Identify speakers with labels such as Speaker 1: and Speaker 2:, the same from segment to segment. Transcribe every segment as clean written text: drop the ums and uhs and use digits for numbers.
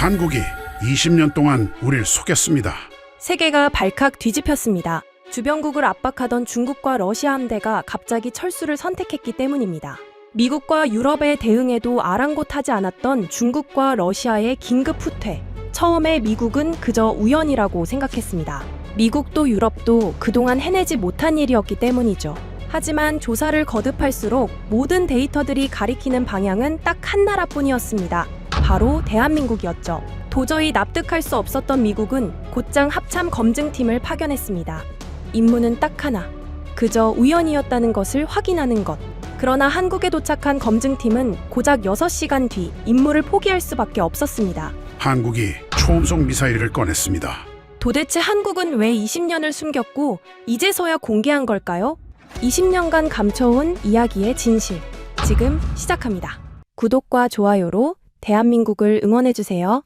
Speaker 1: 한국이 20년 동안 우릴 속였습니다.
Speaker 2: 세계가 발칵 뒤집혔습니다. 주변국을 압박하던 중국과 러시아 함대가 갑자기 철수를 선택했기 때문입니다. 미국과 유럽의 대응에도 아랑곳하지 않았던 중국과 러시아의 긴급 후퇴. 처음에 미국은 그저 우연이라고 생각했습니다. 미국도 유럽도 그동안 해내지 못한 일이었기 때문이죠. 하지만 조사를 거듭할수록 모든 데이터들이 가리키는 방향은 딱 한 나라뿐이었습니다. 바로 대한민국이었죠. 도저히 납득할 수 없었던 미국은 곧장 합참 검증팀을 파견했습니다. 임무는 딱 하나. 그저 우연이었다는 것을 확인하는 것. 그러나 한국에 도착한 검증팀은 고작 6시간 뒤 임무를 포기할 수밖에 없었습니다.
Speaker 1: 한국이 초음속 미사일을 꺼냈습니다.
Speaker 2: 도대체 한국은 왜 20년을 숨겼고 이제서야 공개한 걸까요? 20년간 감춰온 이야기의 진실. 지금 시작합니다. 구독과 좋아요로 대한민국을 응원해주세요.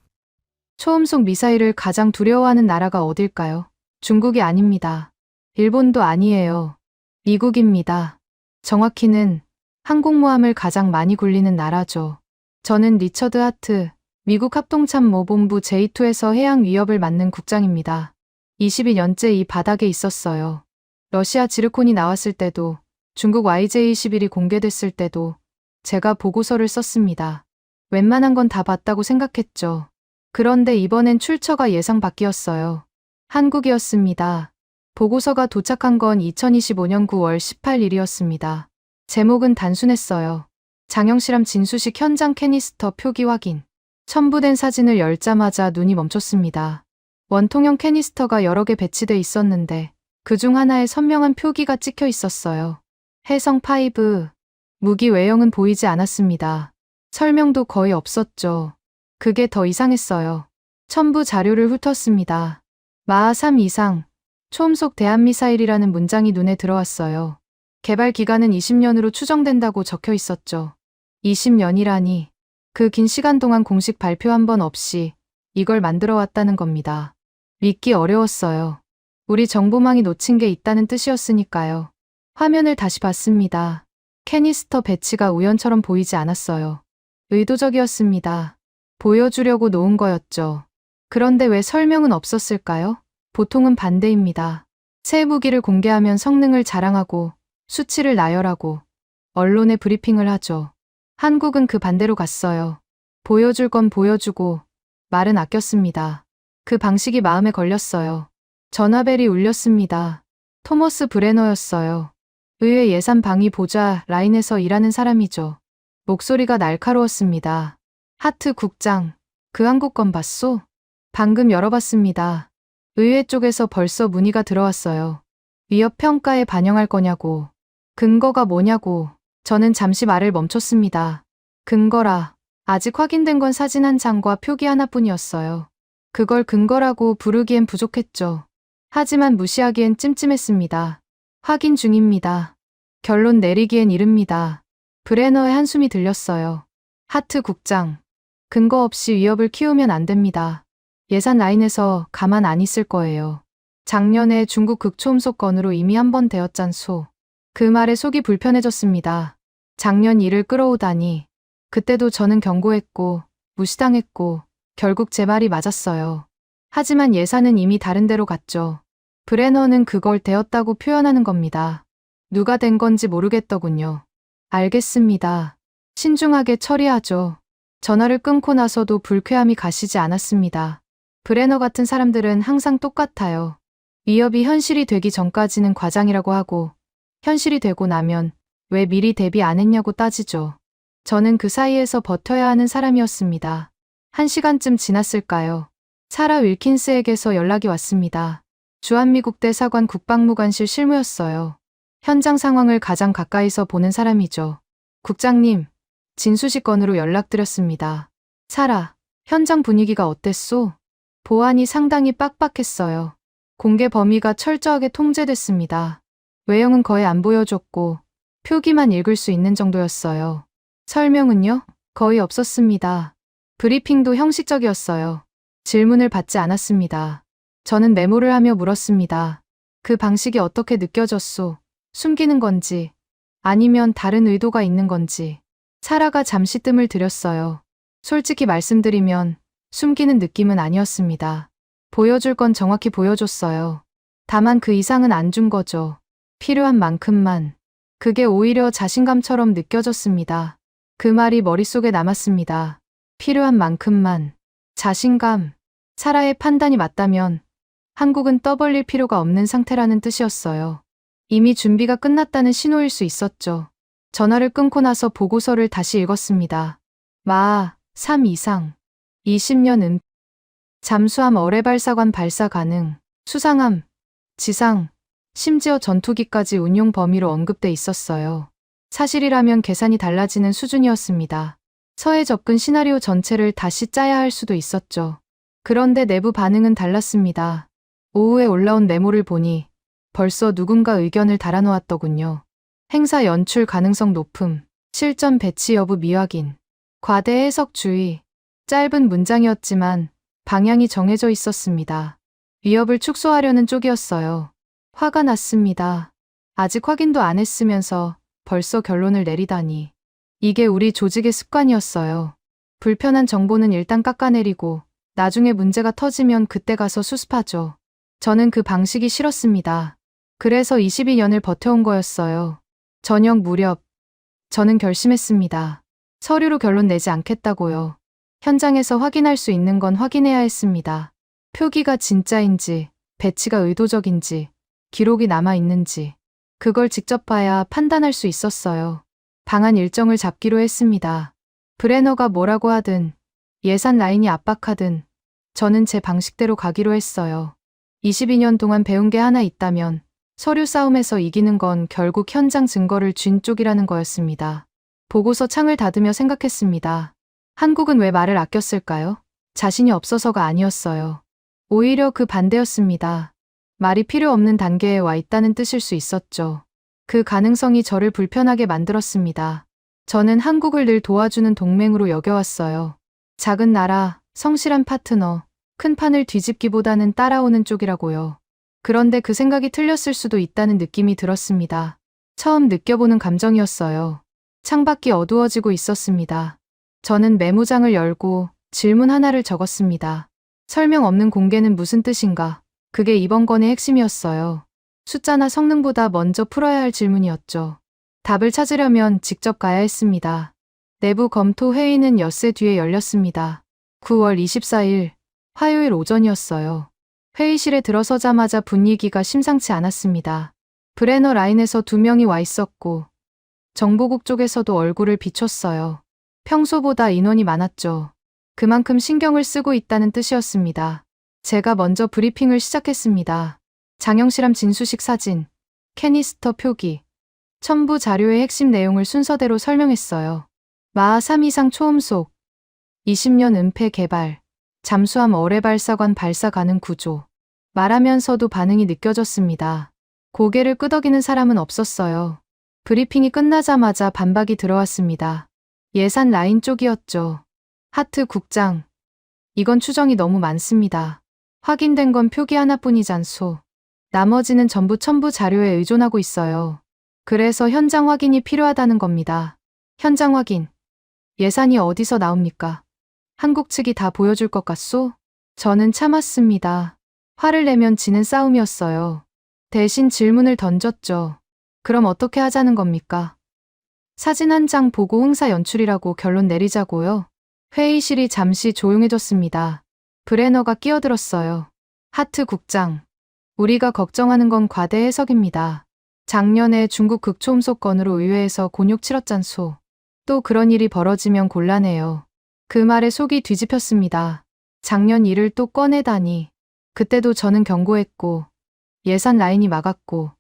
Speaker 3: 초음속 미사일을 가장 두려워하는 나라가 어딜까요? 중국이 아닙니다. 일본도 아니에요. 미국입니다. 정확히는 항공모함을 가장 많이 굴리는 나라죠. 저는 리처드 하트, 미국 합동참모본부 J2에서 해양 위협을 맡는 국장입니다. 22년째 이 바닥에 있었어요. 러시아 지르콘이 나왔을 때도, 중국 YJ-21이 공개됐을 때도 제가 보고서를 썼습니다. 웬만한 건 다 봤다고 생각했죠. 그런데 이번엔 출처가 예상 밖이었어요. 한국이었습니다. 보고서가 도착한 건 2025년 9월 18일이었습니다. 제목은 단순했어요. 장영실함 진수식 현장 캐니스터 표기 확인. 첨부된 사진을 열자마자 눈이 멈췄습니다. 원통형 캐니스터가 여러 개 배치돼 있었는데 그중 하나에 선명한 표기가 찍혀 있었어요. 해성5. 무기 외형은 보이지 않았습니다. 설명도 거의 없었죠. 그게 더 이상했어요. 첨부 자료를 훑었습니다. 마하 3 이상, 초음속 대한미사일이라는 문장이 눈에 들어왔어요. 개발 기간은 20년으로 추정된다고 적혀 있었죠. 20년이라니. 그 긴 시간 동안 공식 발표 한 번 없이 이걸 만들어 왔다는 겁니다. 믿기 어려웠어요. 우리 정보망이 놓친 게 있다는 뜻이었으니까요. 화면을 다시 봤습니다. 캐니스터 배치가 우연처럼 보이지 않았어요. 의도적이었습니다. 보여주려고 놓은 거였죠. 그런데 왜 설명은 없었을까요? 보통은 반대입니다. 새 무기를 공개하면 성능을 자랑하고 수치를 나열하고 언론에 브리핑을 하죠. 한국은 그 반대로 갔어요. 보여줄 건 보여주고 말은 아꼈습니다. 그 방식이 마음에 걸렸어요. 전화벨이 울렸습니다. 토머스 브레너였어요. 의회 예산 방위 보좌 라인에서 일하는 사람이죠. 목소리가 날카로웠습니다. 하트 국장, 그 한국 건 봤소? 방금 열어봤습니다. 의회 쪽에서 벌써 문의가 들어왔어요. 위협 평가에 반영할 거냐고. 근거가 뭐냐고. 저는 잠시 말을 멈췄습니다. 근거라. 아직 확인된 건 사진 한 장과 표기 하나뿐이었어요. 그걸 근거라고 부르기엔 부족했죠. 하지만 무시하기엔 찜찜했습니다. 확인 중입니다. 결론 내리기엔 이릅니다. 브레너의 한숨이 들렸어요. 하트 국장. 근거 없이 위협을 키우면 안 됩니다. 예산 라인에서 가만 안 있을 거예요. 작년에 중국 극초음속 건으로 이미 한 번 되었잖소. 그 말에 속이 불편해졌습니다. 작년 일을 끌어오다니. 그때도 저는 경고했고 무시당했고 결국 제 말이 맞았어요. 하지만 예산은 이미 다른 데로 갔죠. 브레너는 그걸 되었다고 표현하는 겁니다. 누가 된 건지 모르겠더군요. 알겠습니다. 신중하게 처리하죠. 전화를 끊고 나서도 불쾌함이 가시지 않았습니다. 브레너 같은 사람들은 항상 똑같아요. 위협이 현실이 되기 전까지는 과장이라고 하고 현실이 되고 나면 왜 미리 대비 안 했냐고 따지죠. 저는 그 사이에서 버텨야 하는 사람이었습니다. 1시간쯤 지났을까요? 사라 윌킨스에게서 연락이 왔습니다. 주한미국 대사관 국방무관실 실무였어요. 현장 상황을 가장 가까이서 보는 사람이죠. 국장님, 진수식 건으로 연락드렸습니다. 사라, 현장 분위기가 어땠소? 보안이 상당히 빡빡했어요. 공개 범위가 철저하게 통제됐습니다. 외형은 거의 안 보여줬고 표기만 읽을 수 있는 정도였어요. 설명은요? 거의 없었습니다. 브리핑도 형식적이었어요. 질문을 받지 않았습니다. 저는 메모를 하며 물었습니다. 그 방식이 어떻게 느껴졌소? 숨기는 건지 아니면 다른 의도가 있는 건지. 사라가 잠시 뜸을 들였어요. 솔직히 말씀드리면 숨기는 느낌은 아니었습니다. 보여줄 건 정확히 보여줬어요. 다만 그 이상은 안 준 거죠. 필요한 만큼만. 그게 오히려 자신감처럼 느껴졌습니다. 그 말이 머릿속에 남았습니다. 필요한 만큼만. 자신감. 사라의 판단이 맞다면 한국은 떠벌릴 필요가 없는 상태라는 뜻이었어요. 이미 준비가 끝났다는 신호일 수 있었죠. 전화를 끊고 나서 보고서를 다시 읽었습니다. 마, 3 이상. 20년 잠수함 어뢰발사관 발사 가능. 수상함, 지상, 심지어 전투기까지 운용 범위로 언급돼 있었어요. 사실이라면 계산이 달라지는 수준이었습니다. 서해 접근 시나리오 전체를 다시 짜야 할 수도 있었죠. 그런데 내부 반응은 달랐습니다. 오후에 올라온 메모를 보니 벌써 누군가 의견을 달아놓았더군요. 행사 연출 가능성 높음, 실전 배치 여부 미확인, 과대 해석 주의. 짧은 문장이었지만 방향이 정해져 있었습니다. 위협을 축소하려는 쪽이었어요. 화가 났습니다. 아직 확인도 안 했으면서 벌써 결론을 내리다니. 이게 우리 조직의 습관이었어요. 불편한 정보는 일단 깎아내리고 나중에 문제가 터지면 그때 가서 수습하죠. 저는 그 방식이 싫었습니다. 그래서 22년을 버텨온 거였어요. 저녁 무렵 저는 결심했습니다. 서류로 결론 내지 않겠다고요. 현장에서 확인할 수 있는 건 확인해야 했습니다. 표기가 진짜인지, 배치가 의도적인지, 기록이 남아있는지. 그걸 직접 봐야 판단할 수 있었어요. 방한 일정을 잡기로 했습니다. 브레너가 뭐라고 하든, 예산 라인이 압박하든, 저는 제 방식대로 가기로 했어요. 22년 동안 배운 게 하나 있다면, 서류 싸움에서 이기는 건 결국 현장 증거를 쥔 쪽이라는 거였습니다. 보고서 창을 닫으며 생각했습니다. 한국은 왜 말을 아꼈을까요? 자신이 없어서가 아니었어요. 오히려 그 반대였습니다. 말이 필요 없는 단계에 와 있다는 뜻일 수 있었죠. 그 가능성이 저를 불편하게 만들었습니다. 저는 한국을 늘 도와주는 동맹으로 여겨왔어요. 작은 나라, 성실한 파트너, 큰 판을 뒤집기보다는 따라오는 쪽이라고요. 그런데 그 생각이 틀렸을 수도 있다는 느낌이 들었습니다. 처음 느껴보는 감정이었어요. 창밖이 어두워지고 있었습니다. 저는 메모장을 열고 질문 하나를 적었습니다. 설명 없는 공개는 무슨 뜻인가? 그게 이번 건의 핵심이었어요. 숫자나 성능보다 먼저 풀어야 할 질문이었죠. 답을 찾으려면 직접 가야 했습니다. 내부 검토 회의는 엿새 뒤에 열렸습니다. 9월 24일 화요일 오전이었어요. 회의실에 들어서자마자 분위기가 심상치 않았습니다. 브레너 라인에서 2명이 와 있었고 정보국 쪽에서도 얼굴을 비췄어요. 평소보다 인원이 많았죠. 그만큼 신경을 쓰고 있다는 뜻이었습니다. 제가 먼저 브리핑을 시작했습니다. 장영실함 진수식 사진, 캐니스터 표기, 첨부 자료의 핵심 내용을 순서대로 설명했어요. 마 3 이상 초음속, 20년 은폐 개발, 잠수함 어뢰발사관 발사 가능 구조. 말하면서도 반응이 느껴졌습니다. 고개를 끄덕이는 사람은 없었어요. 브리핑이 끝나자마자 반박이 들어왔습니다. 예산 라인 쪽이었죠. 하트 국장. 이건 추정이 너무 많습니다. 확인된 건 표기 하나뿐이잖소. 나머지는 전부 첨부 자료에 의존하고 있어요. 그래서 현장 확인이 필요하다는 겁니다. 현장 확인. 예산이 어디서 나옵니까? 한국 측이 다 보여줄 것 같소? 저는 참았습니다. 화를 내면 지는 싸움이었어요. 대신 질문을 던졌죠. 그럼 어떻게 하자는 겁니까? 사진 한 장 보고 흥사 연출이라고 결론 내리자고요. 회의실이 잠시 조용해졌습니다. 브레너가 끼어들었어요. 하트 국장. 우리가 걱정하는 건 과대 해석입니다. 작년에 중국 극초음속 건으로 의회에서 곤욕 치렀잖소. 또 그런 일이 벌어지면 곤란해요. 그 말에 속이 뒤집혔습니다. 작년 일을 또 꺼내다니. 그때도 저는 경고했고 예산 라인이 막았고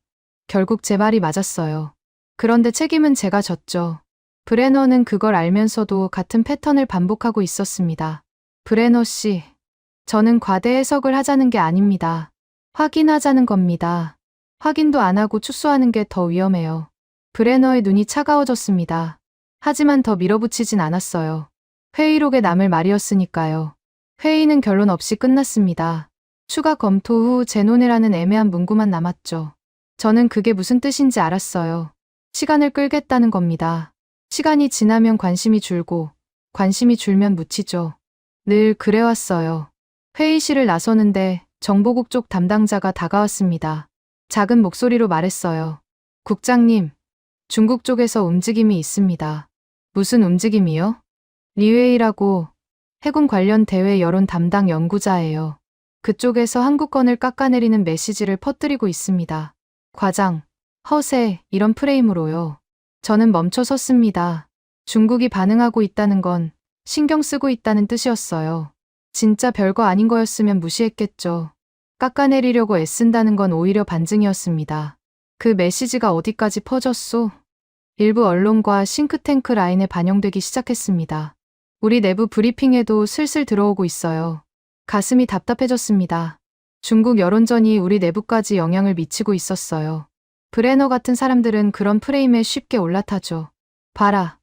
Speaker 3: 결국 제 말이 맞았어요. 그런데 책임은 제가 졌죠. 브레너는 그걸 알면서도 같은 패턴을 반복하고 있었습니다. 브레너 씨, 저는 과대 해석을 하자는 게 아닙니다. 확인하자는 겁니다. 확인도 안 하고 축소하는 게 더 위험해요. 브레너의 눈이 차가워졌습니다. 하지만 더 밀어붙이진 않았어요. 회의록에 남을 말이었으니까요. 회의는 결론 없이 끝났습니다. 추가 검토 후 재논의라는 애매한 문구만 남았죠. 저는 그게 무슨 뜻인지 알았어요. 시간을 끌겠다는 겁니다. 시간이 지나면 관심이 줄고 관심이 줄면 묻히죠. 늘 그래왔어요. 회의실을 나서는데 정보국 쪽 담당자가 다가왔습니다. 작은 목소리로 말했어요. 국장님, 중국 쪽에서 움직임이 있습니다. 무슨 움직임이요? 리웨이라고 해군 관련 대외 여론 담당 연구자예요. 그쪽에서 한국권을 깎아내리는 메시지를 퍼뜨리고 있습니다. 과장, 허세, 이런 프레임으로요. 저는 멈춰 섰습니다. 중국이 반응하고 있다는 건 신경 쓰고 있다는 뜻이었어요. 진짜 별거 아닌 거였으면 무시했겠죠. 깎아내리려고 애쓴다는 건 오히려 반증이었습니다. 그 메시지가 어디까지 퍼졌소? 일부 언론과 싱크탱크 라인에 반영되기 시작했습니다. 우리 내부 브리핑에도 슬슬 들어오고 있어요. 가슴이 답답해졌습니다. 중국 여론전이 우리 내부까지 영향을 미치고 있었어요. 브레너 같은 사람들은 그런 프레임에 쉽게 올라타죠. 봐라.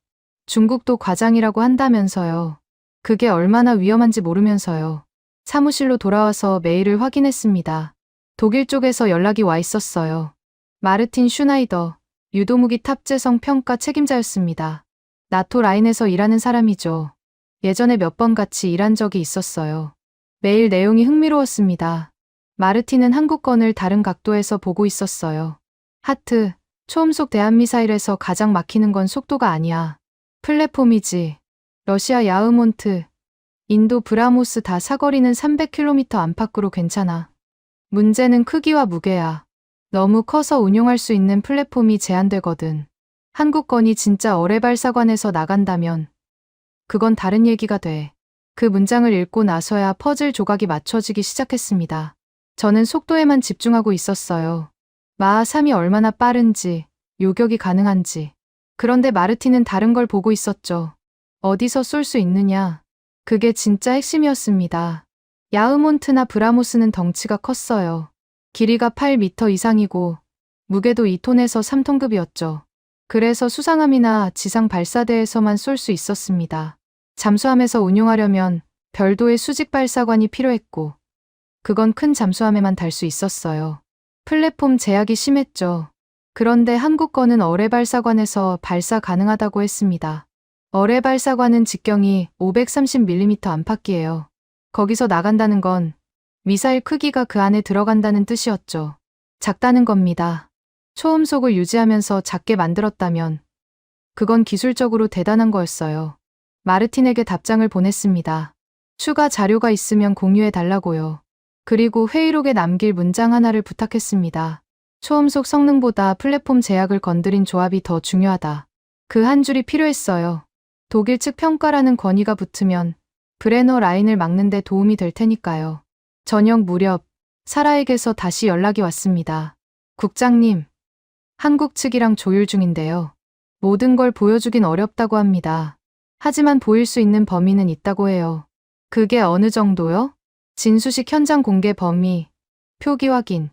Speaker 3: 중국도 과장이라고 한다면서요. 그게 얼마나 위험한지 모르면서요. 사무실로 돌아와서 메일을 확인했습니다. 독일 쪽에서 연락이 와 있었어요. 마르틴 슈나이더, 유도무기 탑재성 평가 책임자였습니다. 나토 라인에서 일하는 사람이죠. 예전에 몇 번 같이 일한 적이 있었어요. 메일 내용이 흥미로웠습니다. 마르틴은 한국권을 다른 각도에서 보고 있었어요. 하트, 초음속 대한미사일에서 가장 막히는 건 속도가 아니야. 플랫폼이지. 러시아 야흐몬트, 인도 브라모스 다 사거리는 300km 안팎으로 괜찮아. 문제는 크기와 무게야. 너무 커서 운용할 수 있는 플랫폼이 제한되거든. 한국권이 진짜 어뢰발사관에서 나간다면 그건 다른 얘기가 돼. 그 문장을 읽고 나서야 퍼즐 조각이 맞춰지기 시작했습니다. 저는 속도에만 집중하고 있었어요. 마하 3이 얼마나 빠른지, 요격이 가능한지. 그런데 마르틴은 다른 걸 보고 있었죠. 어디서 쏠 수 있느냐. 그게 진짜 핵심이었습니다. 야흐몬트나 브라모스는 덩치가 컸어요. 길이가 8m 이상이고 무게도 2톤에서 3톤급이었죠. 그래서 수상함이나 지상 발사대에서만 쏠 수 있었습니다. 잠수함에서 운용하려면 별도의 수직 발사관이 필요했고 그건 큰 잠수함에만 달 수 있었어요. 플랫폼 제약이 심했죠. 그런데 한국권은 어뢰발사관에서 발사 가능하다고 했습니다. 어뢰발사관은 직경이 530mm 안팎이에요. 거기서 나간다는 건 미사일 크기가 그 안에 들어간다는 뜻이었죠. 작다는 겁니다. 초음속을 유지하면서 작게 만들었다면 그건 기술적으로 대단한 거였어요. 마르틴에게 답장을 보냈습니다. 추가 자료가 있으면 공유해 달라고요. 그리고 회의록에 남길 문장 하나를 부탁했습니다. 초음속 성능보다 플랫폼 제약을 건드린 조합이 더 중요하다. 그 한 줄이 필요했어요. 독일 측 평가라는 권위가 붙으면 브레너 라인을 막는 데 도움이 될 테니까요. 저녁 무렵 사라에게서 다시 연락이 왔습니다. 국장님, 한국 측이랑 조율 중인데요. 모든 걸 보여주긴 어렵다고 합니다. 하지만 보일 수 있는 범위는 있다고 해요. 그게 어느 정도요? 진수식 현장 공개 범위, 표기 확인,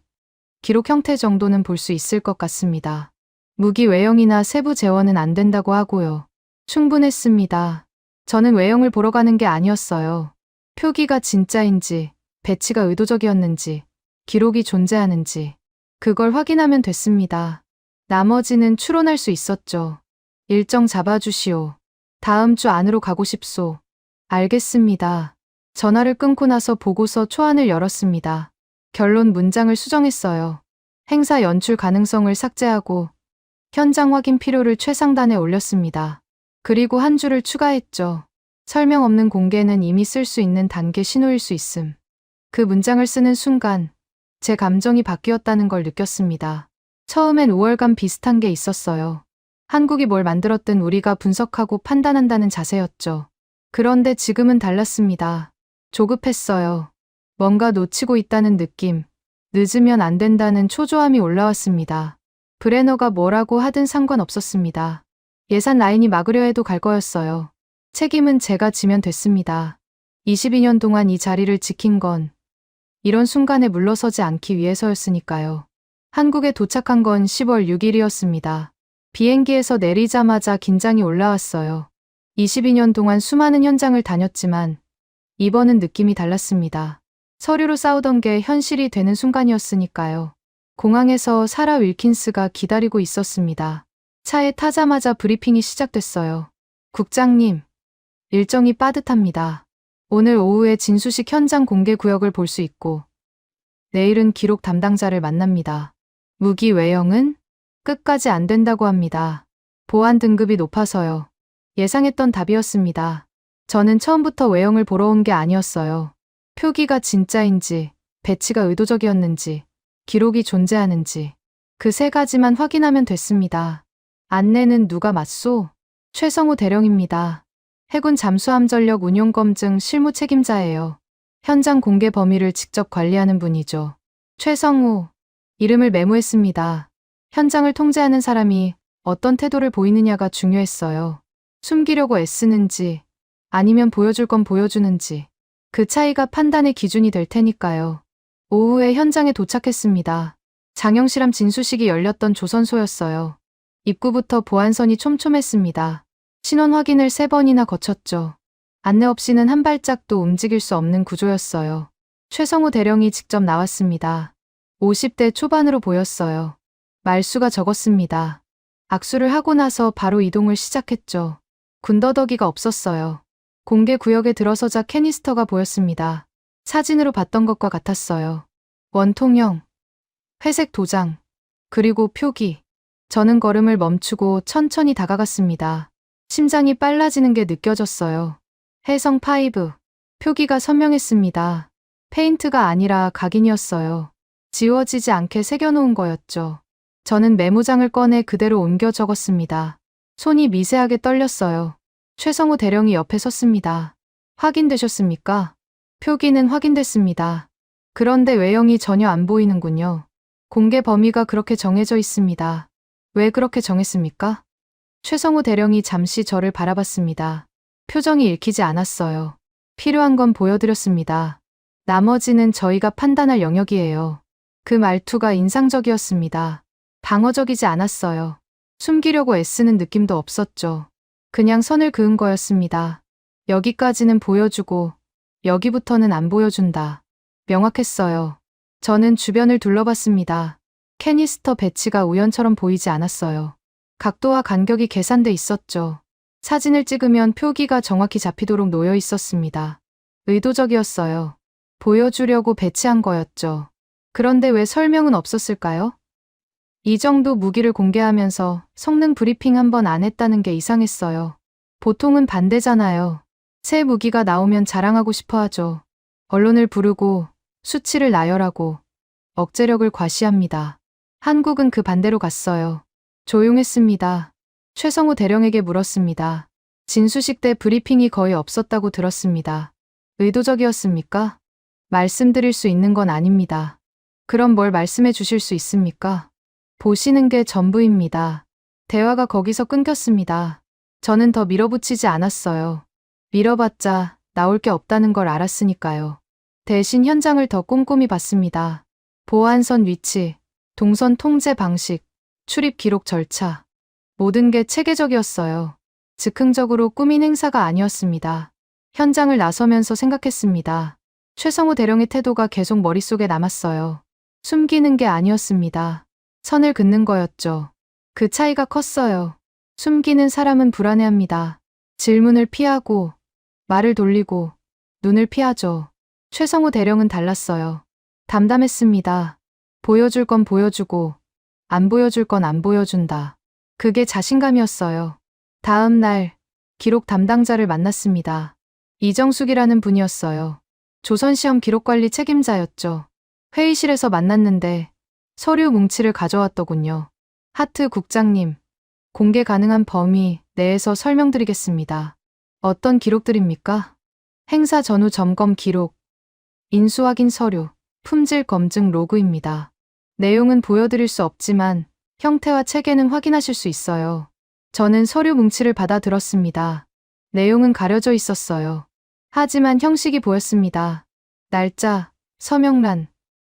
Speaker 3: 기록 형태 정도는 볼 수 있을 것 같습니다. 무기 외형이나 세부 재원은 안 된다고 하고요. 충분했습니다. 저는 외형을 보러 가는 게 아니었어요. 표기가 진짜인지, 배치가 의도적이었는지, 기록이 존재하는지, 그걸 확인하면 됐습니다. 나머지는 추론할 수 있었죠. 일정 잡아주시오. 다음 주 안으로 가고 싶소. 알겠습니다. 전화를 끊고 나서 보고서 초안을 열었습니다. 결론 문장을 수정했어요. 행사 연출 가능성을 삭제하고 현장 확인 필요를 최상단에 올렸습니다. 그리고 한 줄을 추가했죠. 설명 없는 공개는 이미 쓸 수 있는 단계 신호일 수 있음. 그 문장을 쓰는 순간 제 감정이 바뀌었다는 걸 느꼈습니다. 처음엔 우월감 비슷한 게 있었어요. 한국이 뭘 만들었든 우리가 분석하고 판단한다는 자세였죠. 그런데 지금은 달랐습니다. 조급했어요. 뭔가 놓치고 있다는 느낌, 늦으면 안 된다는 초조함이 올라왔습니다. 브레너가 뭐라고 하든 상관없었습니다. 예산 라인이 막으려 해도 갈 거였어요. 책임은 제가 지면 됐습니다. 22년 동안 이 자리를 지킨 건 이런 순간에 물러서지 않기 위해서였으니까요. 한국에 도착한 건 10월 6일이었습니다. 비행기에서 내리자마자 긴장이 올라왔어요. 22년 동안 수많은 현장을 다녔지만 이번은 느낌이 달랐습니다. 서류로 싸우던 게 현실이 되는 순간이었으니까요. 공항에서 사라 윌킨스가 기다리고 있었습니다. 차에 타자마자 브리핑이 시작됐어요. 국장님, 일정이 빠듯합니다. 오늘 오후에 진수식 현장 공개 구역을 볼 수 있고, 내일은 기록 담당자를 만납니다. 무기 외형은 끝까지 안 된다고 합니다. 보안 등급이 높아서요. 예상했던 답이었습니다. 저는 처음부터 외형을 보러 온 게 아니었어요. 표기가 진짜인지, 배치가 의도적이었는지, 기록이 존재하는지, 그 세 가지만 확인하면 됐습니다. 안내는 누가 맞소? 최성우 대령입니다. 해군 잠수함 전력 운용 검증 실무 책임자예요. 현장 공개 범위를 직접 관리하는 분이죠. 최성우. 이름을 메모했습니다. 현장을 통제하는 사람이 어떤 태도를 보이느냐가 중요했어요. 숨기려고 애쓰는지, 아니면 보여줄 건 보여주는지. 그 차이가 판단의 기준이 될 테니까요. 오후에 현장에 도착했습니다. 장영실함 진수식이 열렸던 조선소였어요. 입구부터 보안선이 촘촘했습니다. 신원 확인을 3번이나 거쳤죠. 안내 없이는 한 발짝도 움직일 수 없는 구조였어요. 최성우 대령이 직접 나왔습니다. 50대 초반으로 보였어요. 말수가 적었습니다. 악수를 하고 나서 바로 이동을 시작했죠. 군더더기가 없었어요. 공개 구역에 들어서자 캐니스터가 보였습니다. 사진으로 봤던 것과 같았어요. 원통형, 회색 도장, 그리고 표기. 저는 걸음을 멈추고 천천히 다가갔습니다. 심장이 빨라지는 게 느껴졌어요. 해성5. 표기가 선명했습니다. 페인트가 아니라 각인이었어요. 지워지지 않게 새겨놓은 거였죠. 저는 메모장을 꺼내 그대로 옮겨 적었습니다. 손이 미세하게 떨렸어요. 최성우 대령이 옆에 섰습니다. 확인되셨습니까? 표기는 확인됐습니다. 그런데 외형이 전혀 안 보이는군요. 공개 범위가 그렇게 정해져 있습니다. 왜 그렇게 정했습니까? 최성우 대령이 잠시 저를 바라봤습니다. 표정이 읽히지 않았어요. 필요한 건 보여드렸습니다. 나머지는 저희가 판단할 영역이에요. 그 말투가 인상적이었습니다. 방어적이지 않았어요. 숨기려고 애쓰는 느낌도 없었죠. 그냥 선을 그은 거였습니다. 여기까지는 보여주고 여기부터는 안 보여준다. 명확했어요. 저는 주변을 둘러봤습니다. 캐니스터 배치가 우연처럼 보이지 않았어요. 각도와 간격이 계산돼 있었죠. 사진을 찍으면 표기가 정확히 잡히도록 놓여 있었습니다. 의도적이었어요. 보여주려고 배치한 거였죠. 그런데 왜 설명은 없었을까요? 이 정도 무기를 공개하면서 성능 브리핑 한 번 안 했다는 게 이상했어요. 보통은 반대잖아요. 새 무기가 나오면 자랑하고 싶어 하죠. 언론을 부르고 수치를 나열하고 억제력을 과시합니다. 한국은 그 반대로 갔어요. 조용했습니다. 최성우 대령에게 물었습니다. 진수식 때 브리핑이 거의 없었다고 들었습니다. 의도적이었습니까? 말씀드릴 수 있는 건 아닙니다. 그럼 뭘 말씀해 주실 수 있습니까? 보시는 게 전부입니다. 대화가 거기서 끊겼습니다. 저는 더 밀어붙이지 않았어요. 밀어봤자 나올 게 없다는 걸 알았으니까요. 대신 현장을 더 꼼꼼히 봤습니다. 보안선 위치, 동선 통제 방식, 출입 기록 절차. 모든 게 체계적이었어요. 즉흥적으로 꾸민 행사가 아니었습니다. 현장을 나서면서 생각했습니다. 최성우 대령의 태도가 계속 머릿속에 남았어요. 숨기는 게 아니었습니다. 선을 긋는 거였죠. 그 차이가 컸어요. 숨기는 사람은 불안해합니다. 질문을 피하고, 말을 돌리고, 눈을 피하죠. 최성우 대령은 달랐어요. 담담했습니다. 보여줄 건 보여주고, 안 보여줄 건 안 보여준다. 그게 자신감이었어요. 다음 날, 기록 담당자를 만났습니다. 이정숙이라는 분이었어요. 조선시험 기록관리 책임자였죠. 회의실에서 만났는데 서류 뭉치를 가져왔더군요. 하트 국장님, 공개 가능한 범위 내에서 설명드리겠습니다. 어떤 기록들입니까? 행사 전후 점검 기록, 인수 확인 서류, 품질 검증 로그입니다. 내용은 보여드릴 수 없지만 형태와 체계는 확인하실 수 있어요. 저는 서류 뭉치를 받아 들었습니다. 내용은 가려져 있었어요. 하지만 형식이 보였습니다. 날짜, 서명란,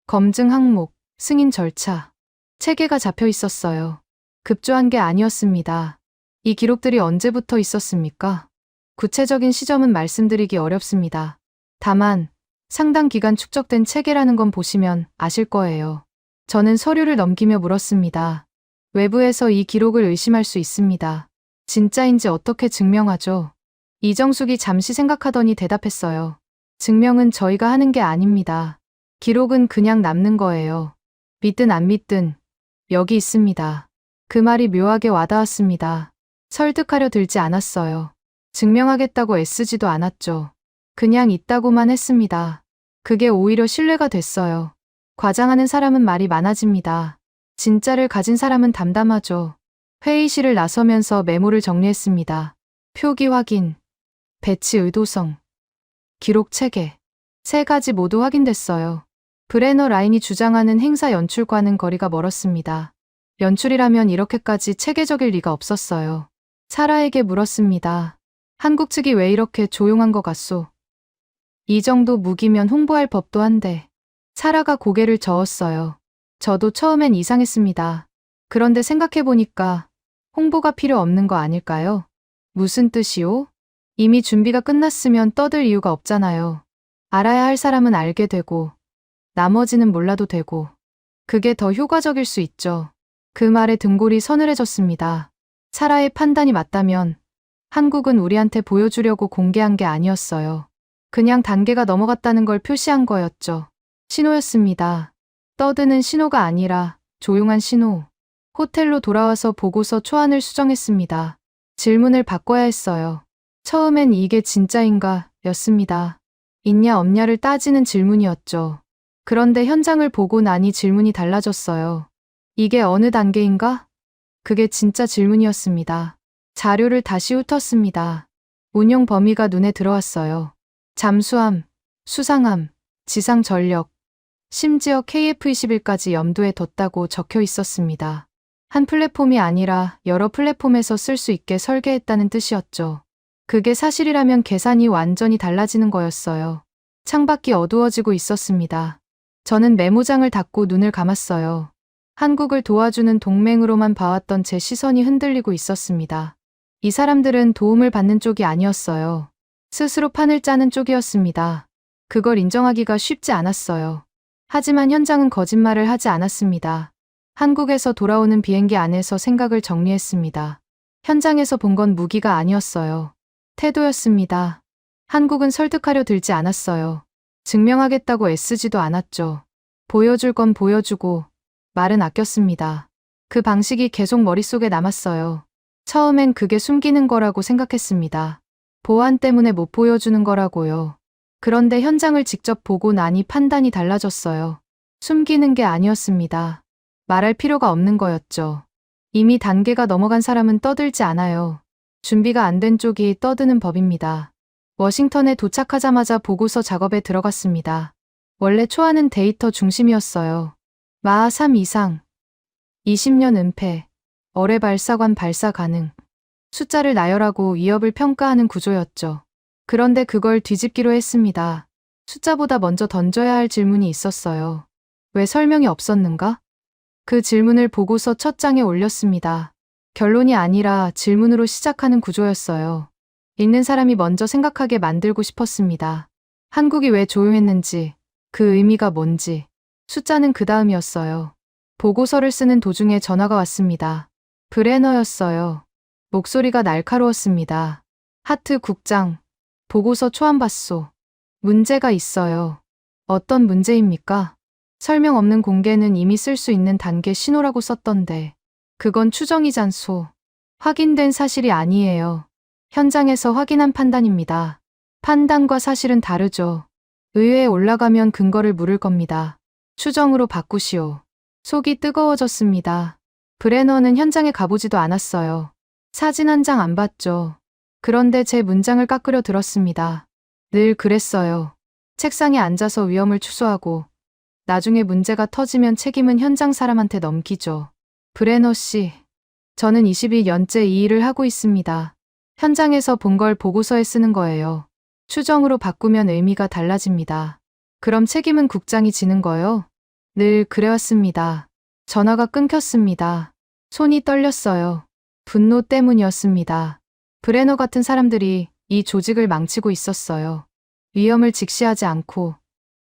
Speaker 3: 검증 항목, 승인 절차. 체계가 잡혀 있었어요. 급조한 게 아니었습니다. 이 기록들이 언제부터 있었습니까? 구체적인 시점은 말씀드리기 어렵습니다. 다만 상당 기간 축적된 체계라는 건 보시면 아실 거예요. 저는 서류를 넘기며 물었습니다. 외부에서 이 기록을 의심할 수 있습니다. 진짜인지 어떻게 증명하죠? 이정숙이 잠시 생각하더니 대답했어요. 증명은 저희가 하는 게 아닙니다. 기록은 그냥 남는 거예요. 믿든 안 믿든 여기 있습니다. 그 말이 묘하게 와닿았습니다. 설득하려 들지 않았어요. 증명하겠다고 애쓰지도 않았죠. 그냥 있다고만 했습니다. 그게 오히려 신뢰가 됐어요. 과장하는 사람은 말이 많아집니다. 진짜를 가진 사람은 담담하죠. 회의실을 나서면서 메모를 정리했습니다. 표기 확인, 배치 의도성, 기록 체계. 3가지 모두 확인됐어요. 브레너 라인이 주장하는 행사 연출과는 거리가 멀었습니다. 연출이라면 이렇게까지 체계적일 리가 없었어요. 사라에게 물었습니다. 한국 측이 왜 이렇게 조용한 것 같소? 이 정도 무기면 홍보할 법도 한데. 사라가 고개를 저었어요. 저도 처음엔 이상했습니다. 그런데 생각해보니까 홍보가 필요 없는 거 아닐까요? 무슨 뜻이오? 이미 준비가 끝났으면 떠들 이유가 없잖아요. 알아야 할 사람은 알게 되고 나머지는 몰라도 되고 그게 더 효과적일 수 있죠. 그 말에 등골이 서늘해졌습니다. 사라의 판단이 맞다면 한국은 우리한테 보여주려고 공개한 게 아니었어요. 그냥 단계가 넘어갔다는 걸 표시한 거였죠. 신호였습니다. 떠드는 신호가 아니라 조용한 신호. 호텔로 돌아와서 보고서 초안을 수정했습니다. 질문을 바꿔야 했어요. 처음엔 이게 진짜인가 였습니다. 있냐 없냐를 따지는 질문이었죠. 그런데 현장을 보고 나니 질문이 달라졌어요. 이게 어느 단계인가? 그게 진짜 질문이었습니다. 자료를 다시 훑었습니다. 운용 범위가 눈에 들어왔어요. 잠수함, 수상함, 지상 전력, 심지어 KF-21까지 염두에 뒀다고 적혀 있었습니다. 한 플랫폼이 아니라 여러 플랫폼에서 쓸 수 있게 설계했다는 뜻이었죠. 그게 사실이라면 계산이 완전히 달라지는 거였어요. 창밖이 어두워지고 있었습니다. 저는 메모장을 닫고 눈을 감았어요. 한국을 도와주는 동맹으로만 봐왔던 제 시선이 흔들리고 있었습니다. 이 사람들은 도움을 받는 쪽이 아니었어요. 스스로 판을 짜는 쪽이었습니다. 그걸 인정하기가 쉽지 않았어요. 하지만 현장은 거짓말을 하지 않았습니다. 한국에서 돌아오는 비행기 안에서 생각을 정리했습니다. 현장에서 본 건 무기가 아니었어요. 태도였습니다. 한국은 설득하려 들지 않았어요. 증명하겠다고 애쓰지도 않았죠. 보여줄 건 보여주고 말은 아꼈습니다. 그 방식이 계속 머릿속에 남았어요. 처음엔 그게 숨기는 거라고 생각했습니다. 보안 때문에 못 보여주는 거라고요. 그런데 현장을 직접 보고 나니 판단이 달라졌어요. 숨기는 게 아니었습니다. 말할 필요가 없는 거였죠. 이미 단계가 넘어간 사람은 떠들지 않아요. 준비가 안 된 쪽이 떠드는 법입니다. 워싱턴에 도착하자마자 보고서 작업에 들어갔습니다. 원래 초안은 데이터 중심이었어요. 마하 3 이상, 20년 은폐, 어뢰 발사관 발사 가능, 숫자를 나열하고 위협을 평가하는 구조였죠. 그런데 그걸 뒤집기로 했습니다. 숫자보다 먼저 던져야 할 질문이 있었어요. 왜 설명이 없었는가? 그 질문을 보고서 첫 장에 올렸습니다. 결론이 아니라 질문으로 시작하는 구조였어요. 읽는 사람이 먼저 생각하게 만들고 싶었습니다. 한국이 왜 조용했는지, 그 의미가 뭔지. 숫자는 그 다음이었어요. 보고서를 쓰는 도중에 전화가 왔습니다. 브레너였어요. 목소리가 날카로웠습니다. 하트 국장, 보고서 초안 봤소. 문제가 있어요. 어떤 문제입니까? 설명 없는 공개는 이미 쓸 수 있는 단계 신호라고 썼던데. 그건 추정이잖소. 확인된 사실이 아니에요. 현장에서 확인한 판단입니다. 판단과 사실은 다르죠. 의회에 올라가면 근거를 물을 겁니다. 추정으로 바꾸시오. 속이 뜨거워졌습니다. 브레너는 현장에 가보지도 않았어요. 사진 한 장 안 봤죠. 그런데 제 문장을 깎으려 들었습니다. 늘 그랬어요. 책상에 앉아서 위험을 추소하고 나중에 문제가 터지면 책임은 현장 사람한테 넘기죠. 브레너 씨, 저는 22년째 이 일을 하고 있습니다. 현장에서 본 걸 보고서에 쓰는 거예요. 추정으로 바꾸면 의미가 달라집니다. 그럼 책임은 국장이 지는 거요? 늘 그래왔습니다. 전화가 끊겼습니다. 손이 떨렸어요. 분노 때문이었습니다. 브레너 같은 사람들이 이 조직을 망치고 있었어요. 위험을 직시하지 않고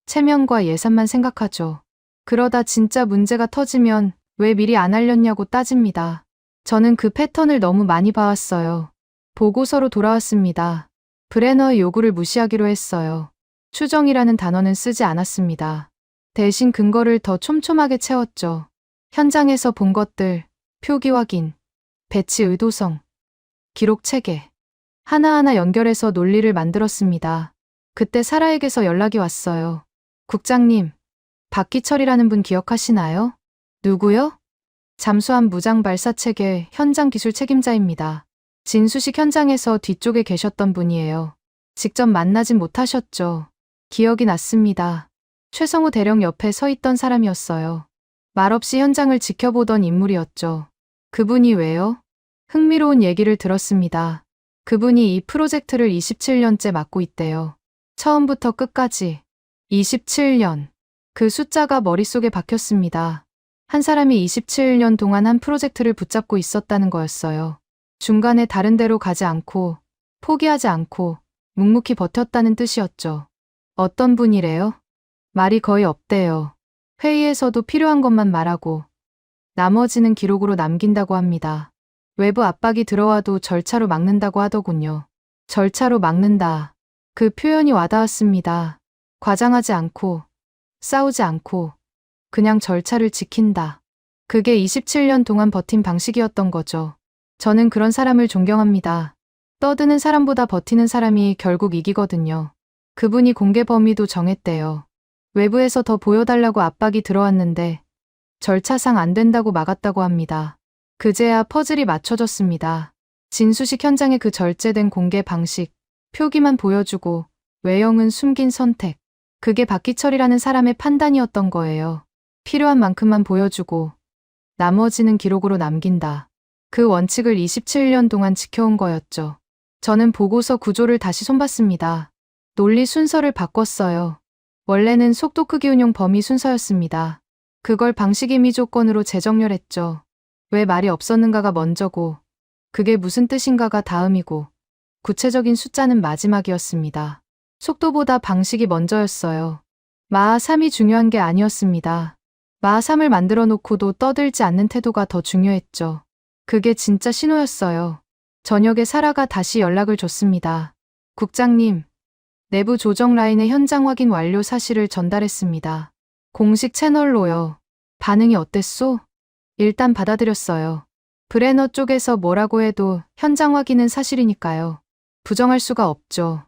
Speaker 3: 체면과 예산만 생각하죠. 그러다 진짜 문제가 터지면 왜 미리 안 알렸냐고 따집니다. 저는 그 패턴을 너무 많이 봐왔어요. 보고서로 돌아왔습니다. 브레너의 요구를 무시하기로 했어요. 추정이라는 단어는 쓰지 않았습니다. 대신 근거를 더 촘촘하게 채웠죠. 현장에서 본 것들, 표기 확인, 배치 의도성, 기록 체계. 하나하나 연결해서 논리를 만들었습니다. 그때 사라에게서 연락이 왔어요. 국장님, 박기철이라는 분 기억하시나요? 누구요? 잠수함 무장 발사 체계 현장 기술 책임자입니다. 진수식 현장에서 뒤쪽에 계셨던 분이에요. 직접 만나진 못하셨죠. 기억이 났습니다. 최성우 대령 옆에 서 있던 사람이었어요. 말없이 현장을 지켜보던 인물이었죠. 그분이 왜요? 흥미로운 얘기를 들었습니다. 그분이 이 프로젝트를 27년째 맡고 있대요. 처음부터 끝까지. 27년. 그 숫자가 머릿속에 박혔습니다. 한 사람이 27년 동안 한 프로젝트를 붙잡고 있었다는 거였어요. 중간에 다른 데로 가지 않고, 포기하지 않고, 묵묵히 버텼다는 뜻이었죠. 어떤 분이래요? 말이 거의 없대요. 회의에서도 필요한 것만 말하고, 나머지는 기록으로 남긴다고 합니다. 외부 압박이 들어와도 절차로 막는다고 하더군요. 절차로 막는다. 그 표현이 와닿았습니다. 과장하지 않고, 싸우지 않고, 그냥 절차를 지킨다. 그게 27년 동안 버틴 방식이었던 거죠. 저는 그런 사람을 존경합니다. 떠드는 사람보다 버티는 사람이 결국 이기거든요. 그분이 공개 범위도 정했대요. 외부에서 더 보여달라고 압박이 들어왔는데 절차상 안 된다고 막았다고 합니다. 그제야 퍼즐이 맞춰졌습니다. 진수식 현장의 그 절제된 공개 방식, 표기만 보여주고 외형은 숨긴 선택. 그게 박기철이라는 사람의 판단이었던 거예요. 필요한 만큼만 보여주고 나머지는 기록으로 남긴다. 그 원칙을 27년 동안 지켜온 거였죠. 저는 보고서 구조를 다시 손봤습니다. 논리 순서를 바꿨어요. 원래는 속도 크기 운용 범위 순서였습니다. 그걸 방식 임의 조건으로 재정렬했죠. 왜 말이 없었는가가 먼저고, 그게 무슨 뜻인가가 다음이고, 구체적인 숫자는 마지막이었습니다. 속도보다 방식이 먼저였어요. 마하 3이 중요한 게 아니었습니다. 마하 3을 만들어 놓고도 떠들지 않는 태도가 더 중요했죠. 그게 진짜 신호였어요. 저녁에 사라가 다시 연락을 줬습니다. 국장님, 내부 조정 라인의 현장 확인 완료 사실을 전달했습니다. 공식 채널로요. 반응이 어땠소? 일단 받아들였어요. 브레너 쪽에서 뭐라고 해도 현장 확인은 사실이니까요. 부정할 수가 없죠.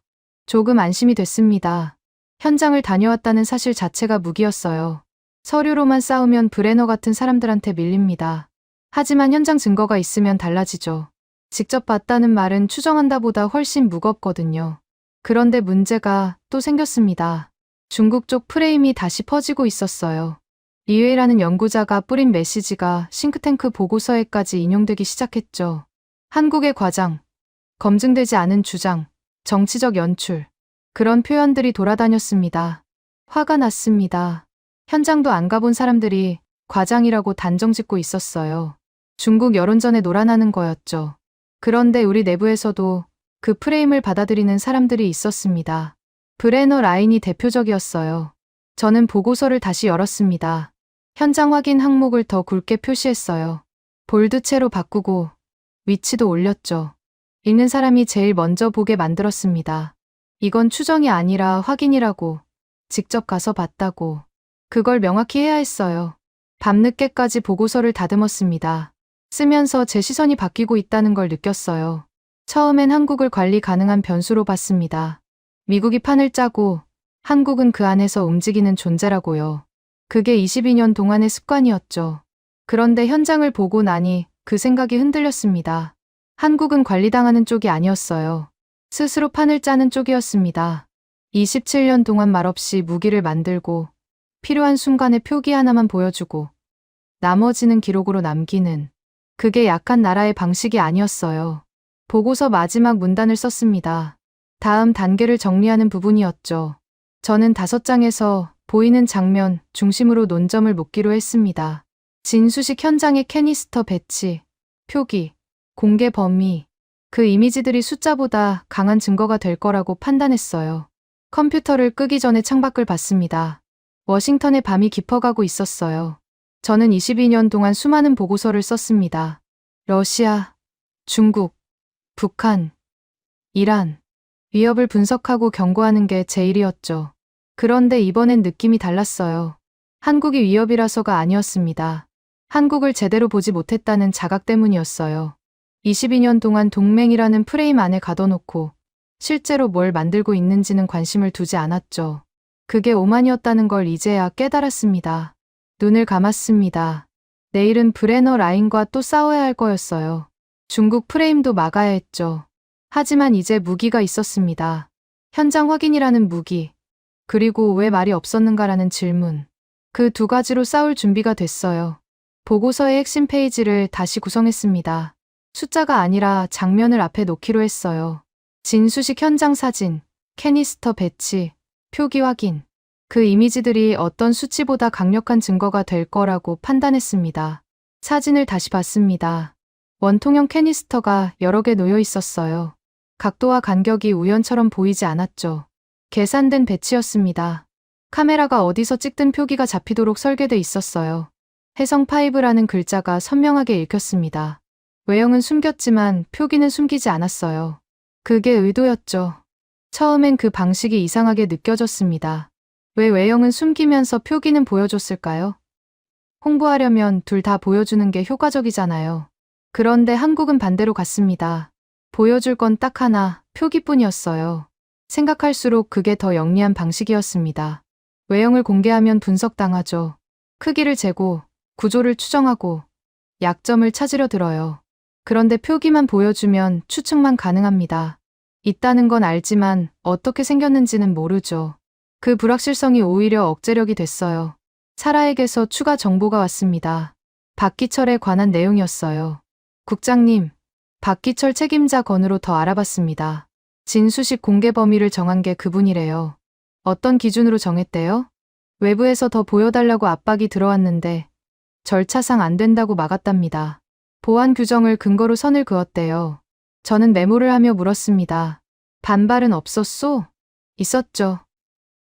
Speaker 3: 조금 안심이 됐습니다. 현장을 다녀왔다는 사실 자체가 무기였어요. 서류로만 싸우면 브레너 같은 사람들한테 밀립니다. 하지만 현장 증거가 있으면 달라지죠. 직접 봤다는 말은 추정한다보다 훨씬 무겁거든요. 그런데 문제가 또 생겼습니다. 중국 쪽 프레임이 다시 퍼지고 있었어요. 리웨이라는 연구자가 뿌린 메시지가 싱크탱크 보고서에까지 인용되기 시작했죠. 한국의 과장, 검증되지 않은 주장, 정치적 연출, 그런 표현들이 돌아다녔습니다. 화가 났습니다. 현장도 안 가본 사람들이 과장이라고 단정 짓고 있었어요. 중국 여론전에 놀아나는 거였죠. 그런데 우리 내부에서도 그 프레임을 받아들이는 사람들이 있었습니다. 브레너 라인이 대표적이었어요. 저는 보고서를 다시 열었습니다. 현장 확인 항목을 더 굵게 표시했어요. 볼드체로 바꾸고 위치도 올렸죠. 읽는 사람이 제일 먼저 보게 만들었습니다. 이건 추정이 아니라 확인이라고, 직접 가서 봤다고. 그걸 명확히 해야 했어요. 밤늦게까지 보고서를 다듬었습니다. 쓰면서 제 시선이 바뀌고 있다는 걸 느꼈어요. 처음엔 한국을 관리 가능한 변수로 봤습니다. 미국이 판을 짜고 한국은 그 안에서 움직이는 존재라고요. 그게 22년 동안의 습관이었죠. 그런데 현장을 보고 나니 그 생각이 흔들렸습니다. 한국은 관리당하는 쪽이 아니었어요. 스스로 판을 짜는 쪽이었습니다. 27년 동안 말없이 무기를 만들고 필요한 순간에 표기 하나만 보여주고 나머지는 기록으로 남기는, 그게 약한 나라의 방식이 아니었어요. 보고서 마지막 문단을 썼습니다. 다음 단계를 정리하는 부분이었죠. 저는 5장에서 보이는 장면 중심으로 논점을 묻기로 했습니다. 진수식 현장의 캐니스터 배치, 표기, 공개 범위, 그 이미지들이 숫자보다 강한 증거가 될 거라고 판단했어요. 컴퓨터를 끄기 전에 창밖을 봤습니다. 워싱턴의 밤이 깊어가고 있었어요. 저는 22년 동안 수많은 보고서를 썼습니다. 러시아, 중국, 북한, 이란, 위협을 분석하고 경고하는 게 제 일이었죠. 그런데 이번엔 느낌이 달랐어요. 한국이 위협이라서가 아니었습니다. 한국을 제대로 보지 못했다는 자각 때문이었어요. 22년 동안 동맹이라는 프레임 안에 가둬놓고 실제로 뭘 만들고 있는지는 관심을 두지 않았죠. 그게 오만이었다는 걸 이제야 깨달았습니다. 눈을 감았습니다. 내일은 브레너 라인과 또 싸워야 할 거였어요. 중국 프레임도 막아야 했죠. 하지만 이제 무기가 있었습니다. 현장 확인이라는 무기, 그리고 왜 말이 없었는가라는 질문. 그 두 가지로 싸울 준비가 됐어요. 보고서의 핵심 페이지를 다시 구성했습니다. 숫자가 아니라 장면을 앞에 놓기로 했어요. 진수식 현장 사진, 캐니스터 배치, 표기 확인. 그 이미지들이 어떤 수치보다 강력한 증거가 될 거라고 판단했습니다. 사진을 다시 봤습니다. 원통형 캐니스터가 여러 개 놓여 있었어요. 각도와 간격이 우연처럼 보이지 않았죠. 계산된 배치였습니다. 카메라가 어디서 찍든 표기가 잡히도록 설계돼 있었어요. 해성5라는 글자가 선명하게 읽혔습니다. 외형은 숨겼지만 표기는 숨기지 않았어요. 그게 의도였죠. 처음엔 그 방식이 이상하게 느껴졌습니다. 왜 외형은 숨기면서 표기는 보여줬을까요? 홍보하려면 둘 다 보여주는 게 효과적이잖아요. 그런데 한국은 반대로 갔습니다. 보여줄 건 딱 하나, 표기뿐이었어요. 생각할수록 그게 더 영리한 방식이었습니다. 외형을 공개하면 분석당하죠. 크기를 재고, 구조를 추정하고, 약점을 찾으려 들어요. 그런데 표기만 보여주면 추측만 가능합니다. 있다는 건 알지만 어떻게 생겼는지는 모르죠. 그 불확실성이 오히려 억제력이 됐어요. 사라에게서 추가 정보가 왔습니다. 박기철에 관한 내용이었어요. 국장님, 박기철 책임자 건으로 더 알아봤습니다. 진수식 공개 범위를 정한 게 그분이래요. 어떤 기준으로 정했대요? 외부에서 더 보여달라고 압박이 들어왔는데 절차상 안 된다고 막았답니다. 보안 규정을 근거로 선을 그었대요. 저는 메모를 하며 물었습니다. 반발은 없었소? 있었죠.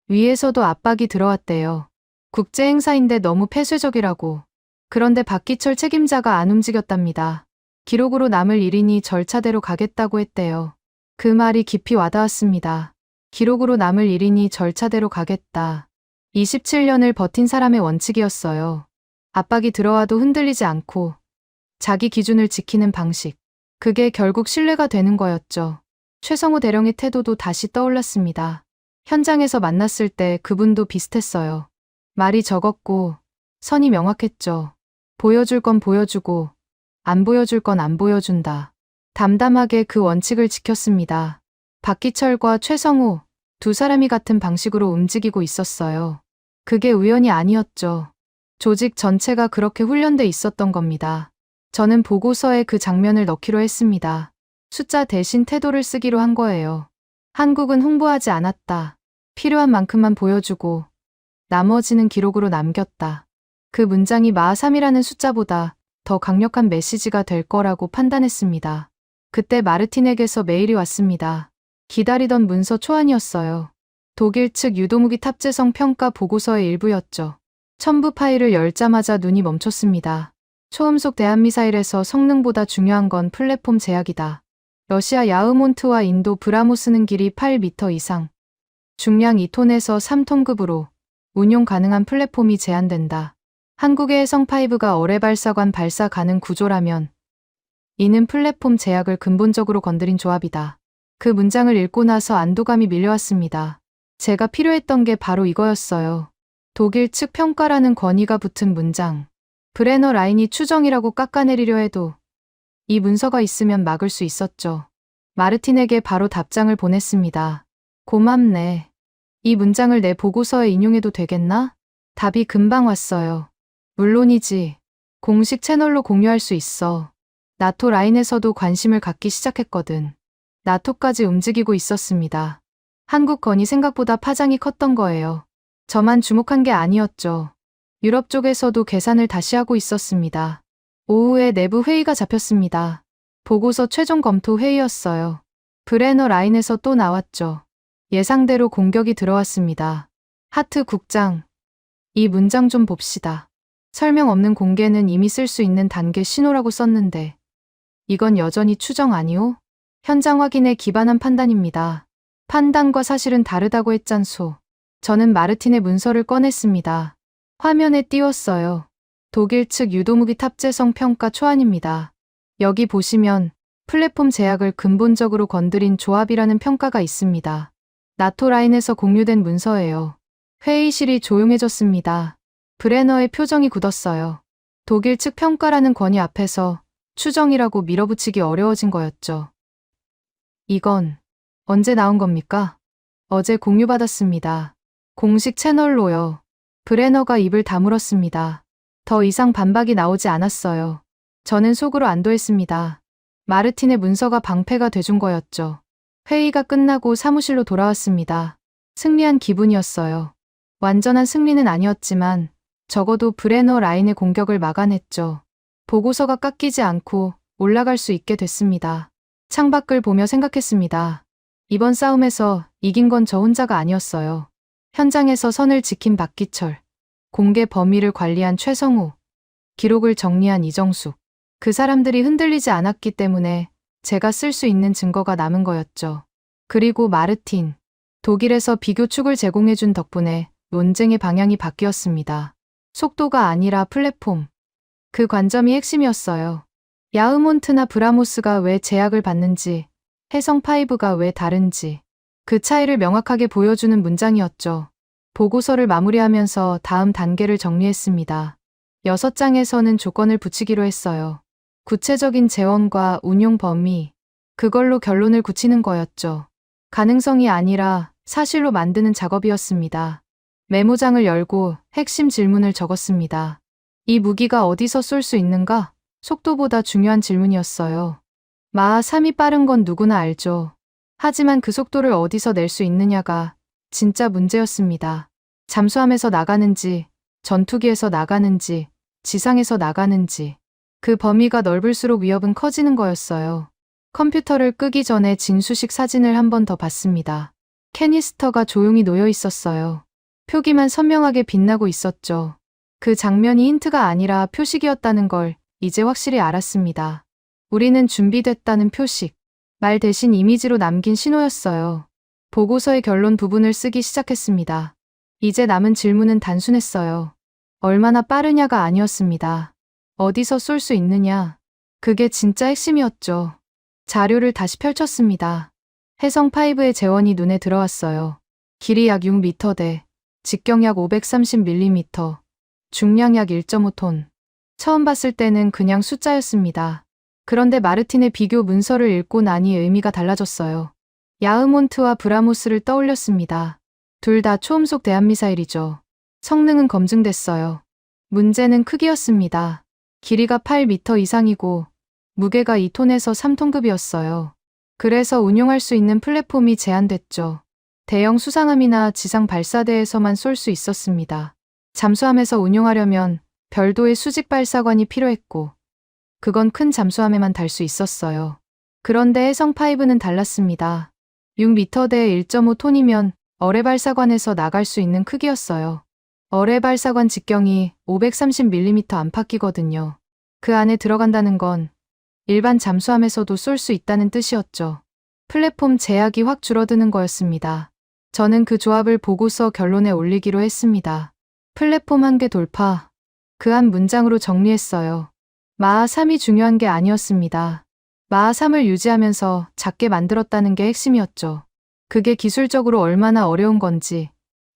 Speaker 3: 위에서도 압박이 들어왔대요. 국제 행사인데 너무 폐쇄적이라고. 그런데 박기철 책임자가 안 움직였답니다. 기록으로 남을 일이니 절차대로 가겠다고 했대요. 그 말이 깊이 와닿았습니다. 기록으로 남을 일이니 절차대로 가겠다. 27년을 버틴 사람의 원칙이었어요. 압박이 들어와도 흔들리지 않고 자기 기준을 지키는 방식. 그게 결국 신뢰가 되는 거였죠. 최성우 대령의 태도도 다시 떠올랐습니다. 현장에서 만났을 때 그분도 비슷했어요. 말이 적었고 선이 명확했죠. 보여줄 건 보여주고 안 보여줄 건 안 보여준다. 담담하게 그 원칙을 지켰습니다. 박기철과 최성우 두 사람이 같은 방식으로 움직이고 있었어요. 그게 우연이 아니었죠. 조직 전체가 그렇게 훈련돼 있었던 겁니다. 저는 보고서에 그 장면을 넣기로 했습니다. 숫자 대신 태도를 쓰기로 한 거예요. 한국은 홍보하지 않았다. 필요한 만큼만 보여주고 나머지는 기록으로 남겼다. 그 문장이 마3이라는 숫자보다 더 강력한 메시지가 될 거라고 판단했습니다. 그때 마르틴에게서 메일이 왔습니다. 기다리던 문서 초안이었어요. 독일 측 유도무기 탑재성 평가 보고서의 일부였죠. 첨부 파일을 열자마자 눈이 멈췄습니다. 초음속 대한미사일에서 성능보다 중요한 건 플랫폼 제약이다. 러시아 야흐몬트와 인도 브라모스는 길이 8m 이상, 중량 2톤에서 3톤급으로 운용 가능한 플랫폼이 제한된다. 한국의 해성5가 어뢰 발사관 발사 가능 구조라면 이는 플랫폼 제약을 근본적으로 건드린 조합이다. 그 문장을 읽고 나서 안도감이 밀려왔습니다. 제가 필요했던 게 바로 이거였어요. 독일 측 평가라는 권위가 붙은 문장. 브레너 라인이 추정이라고 깎아내리려 해도 이 문서가 있으면 막을 수 있었죠. 마르틴에게 바로 답장을 보냈습니다. 고맙네. 이 문장을 내 보고서에 인용해도 되겠나? 답이 금방 왔어요. 물론이지. 공식 채널로 공유할 수 있어. 나토 라인에서도 관심을 갖기 시작했거든. 나토까지 움직이고 있었습니다. 한국 건이 생각보다 파장이 컸던 거예요. 저만 주목한 게 아니었죠. 유럽 쪽에서도 계산을 다시 하고 있었습니다. 오후에 내부 회의가 잡혔습니다. 보고서 최종 검토 회의였어요. 브레너 라인에서 또 나왔죠. 예상대로 공격이 들어왔습니다. 하트 국장, 이 문장 좀 봅시다. 설명 없는 공개는 이미 쓸 수 있는 단계 신호라고 썼는데 이건 여전히 추정 아니오? 현장 확인에 기반한 판단입니다. 판단과 사실은 다르다고 했잖소. 저는 마르틴의 문서를 꺼냈습니다. 화면에 띄웠어요. 독일 측 유도무기 탑재성 평가 초안입니다. 여기 보시면 플랫폼 제약을 근본적으로 건드린 조합이라는 평가가 있습니다. 나토 라인에서 공유된 문서예요. 회의실이 조용해졌습니다. 브레너의 표정이 굳었어요. 독일 측 평가라는 권위 앞에서 추정이라고 밀어붙이기 어려워진 거였죠. 이건 언제 나온 겁니까? 어제 공유받았습니다. 공식 채널로요. 브레너가 입을 다물었습니다. 더 이상 반박이 나오지 않았어요. 저는 속으로 안도했습니다. 마르틴의 문서가 방패가 돼준 거였죠. 회의가 끝나고 사무실로 돌아왔습니다. 승리한 기분이었어요. 완전한 승리는 아니었지만 적어도 브레너 라인의 공격을 막아냈죠. 보고서가 깎이지 않고 올라갈 수 있게 됐습니다. 창밖을 보며 생각했습니다. 이번 싸움에서 이긴 건 저 혼자가 아니었어요. 현장에서 선을 지킨 박기철, 공개 범위를 관리한 최성우, 기록을 정리한 이정숙. 그 사람들이 흔들리지 않았기 때문에 제가 쓸 수 있는 증거가 남은 거였죠. 그리고 마르틴, 독일에서 비교축을 제공해준 덕분에 논쟁의 방향이 바뀌었습니다. 속도가 아니라 플랫폼. 그 관점이 핵심이었어요. 야흐몬트나 브라모스가 왜 제약을 받는지, 해성5가 왜 다른지, 그 차이를 명확하게 보여주는 문장이었죠. 보고서를 마무리하면서 다음 단계를 정리했습니다. 6장에서는 조건을 붙이기로 했어요. 구체적인 재원과 운용 범위, 그걸로 결론을 굳히는 거였죠. 가능성이 아니라 사실로 만드는 작업이었습니다. 메모장을 열고 핵심 질문을 적었습니다. 이 무기가 어디서 쏠 수 있는가? 속도보다 중요한 질문이었어요. 마하 3이 빠른 건 누구나 알죠. 하지만 그 속도를 어디서 낼 수 있느냐가 진짜 문제였습니다. 잠수함에서 나가는지, 전투기에서 나가는지, 지상에서 나가는지. 그 범위가 넓을수록 위협은 커지는 거였어요. 컴퓨터를 끄기 전에 진수식 사진을 한 번 더 봤습니다. 캐니스터가 조용히 놓여 있었어요. 표기만 선명하게 빛나고 있었죠. 그 장면이 힌트가 아니라 표식이었다는 걸 이제 확실히 알았습니다. 우리는 준비됐다는 표식, 말 대신 이미지로 남긴 신호였어요. 보고서의 결론 부분을 쓰기 시작했습니다. 이제 남은 질문은 단순했어요. 얼마나 빠르냐가 아니었습니다. 어디서 쏠 수 있느냐. 그게 진짜 핵심이었죠. 자료를 다시 펼쳤습니다. 해성5의 재원이 눈에 들어왔어요. 길이 약 6m대, 직경 약 530mm, 중량 약 1.5톤. 처음 봤을 때는 그냥 숫자였습니다. 그런데 마르틴의 비교 문서를 읽고 나니 의미가 달라졌어요. 야흐몬트와 브라모스를 떠올렸습니다. 둘 다 초음속 대함미사일이죠. 성능은 검증됐어요. 문제는 크기였습니다. 길이가 8m 이상이고 무게가 2톤에서 3톤급이었어요. 그래서 운용할 수 있는 플랫폼이 제한됐죠. 대형 수상함이나 지상 발사대에서만 쏠 수 있었습니다. 잠수함에서 운용하려면 별도의 수직 발사관이 필요했고 그건 큰 잠수함에만 달 수 있었어요. 그런데 해성5는 달랐습니다. 6m대에 1.5톤이면 어뢰 발사관에서 나갈 수 있는 크기였어요. 어뢰 발사관 직경이 530mm 안팎이거든요. 그 안에 들어간다는 건 일반 잠수함에서도 쏠 수 있다는 뜻이었죠. 플랫폼 제약이 확 줄어드는 거였습니다. 저는 그 조합을 보고서 결론에 올리기로 했습니다. 플랫폼 한계 돌파. 그 한 문장으로 정리했어요. 마하 3이 중요한 게 아니었습니다. 마하 3을 유지하면서 작게 만들었다는 게 핵심이었죠. 그게 기술적으로 얼마나 어려운 건지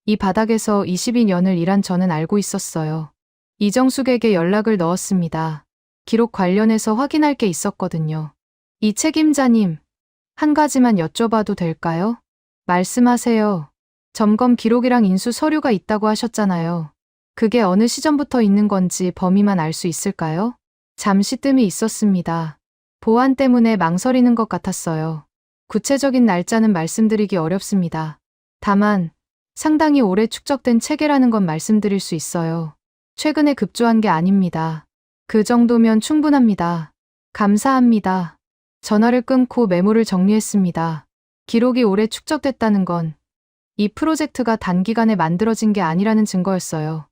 Speaker 3: 이 바닥에서 22년을 일한 저는 알고 있었어요. 이정숙에게 연락을 넣었습니다. 기록 관련해서 확인할 게 있었거든요. 이 책임자님, 한 가지만 여쭤봐도 될까요? 말씀하세요. 점검 기록이랑 인수 서류가 있다고 하셨잖아요. 그게 어느 시점부터 있는 건지 범위만 알 수 있을까요? 잠시 뜸이 있었습니다. 보안 때문에 망설이는 것 같았어요. 구체적인 날짜는 말씀드리기 어렵습니다. 다만 상당히 오래 축적된 체계라는 건 말씀드릴 수 있어요. 최근에 급조한 게 아닙니다. 그 정도면 충분합니다. 감사합니다. 전화를 끊고 메모를 정리했습니다. 기록이 오래 축적됐다는 건 이 프로젝트가 단기간에 만들어진 게 아니라는 증거였어요.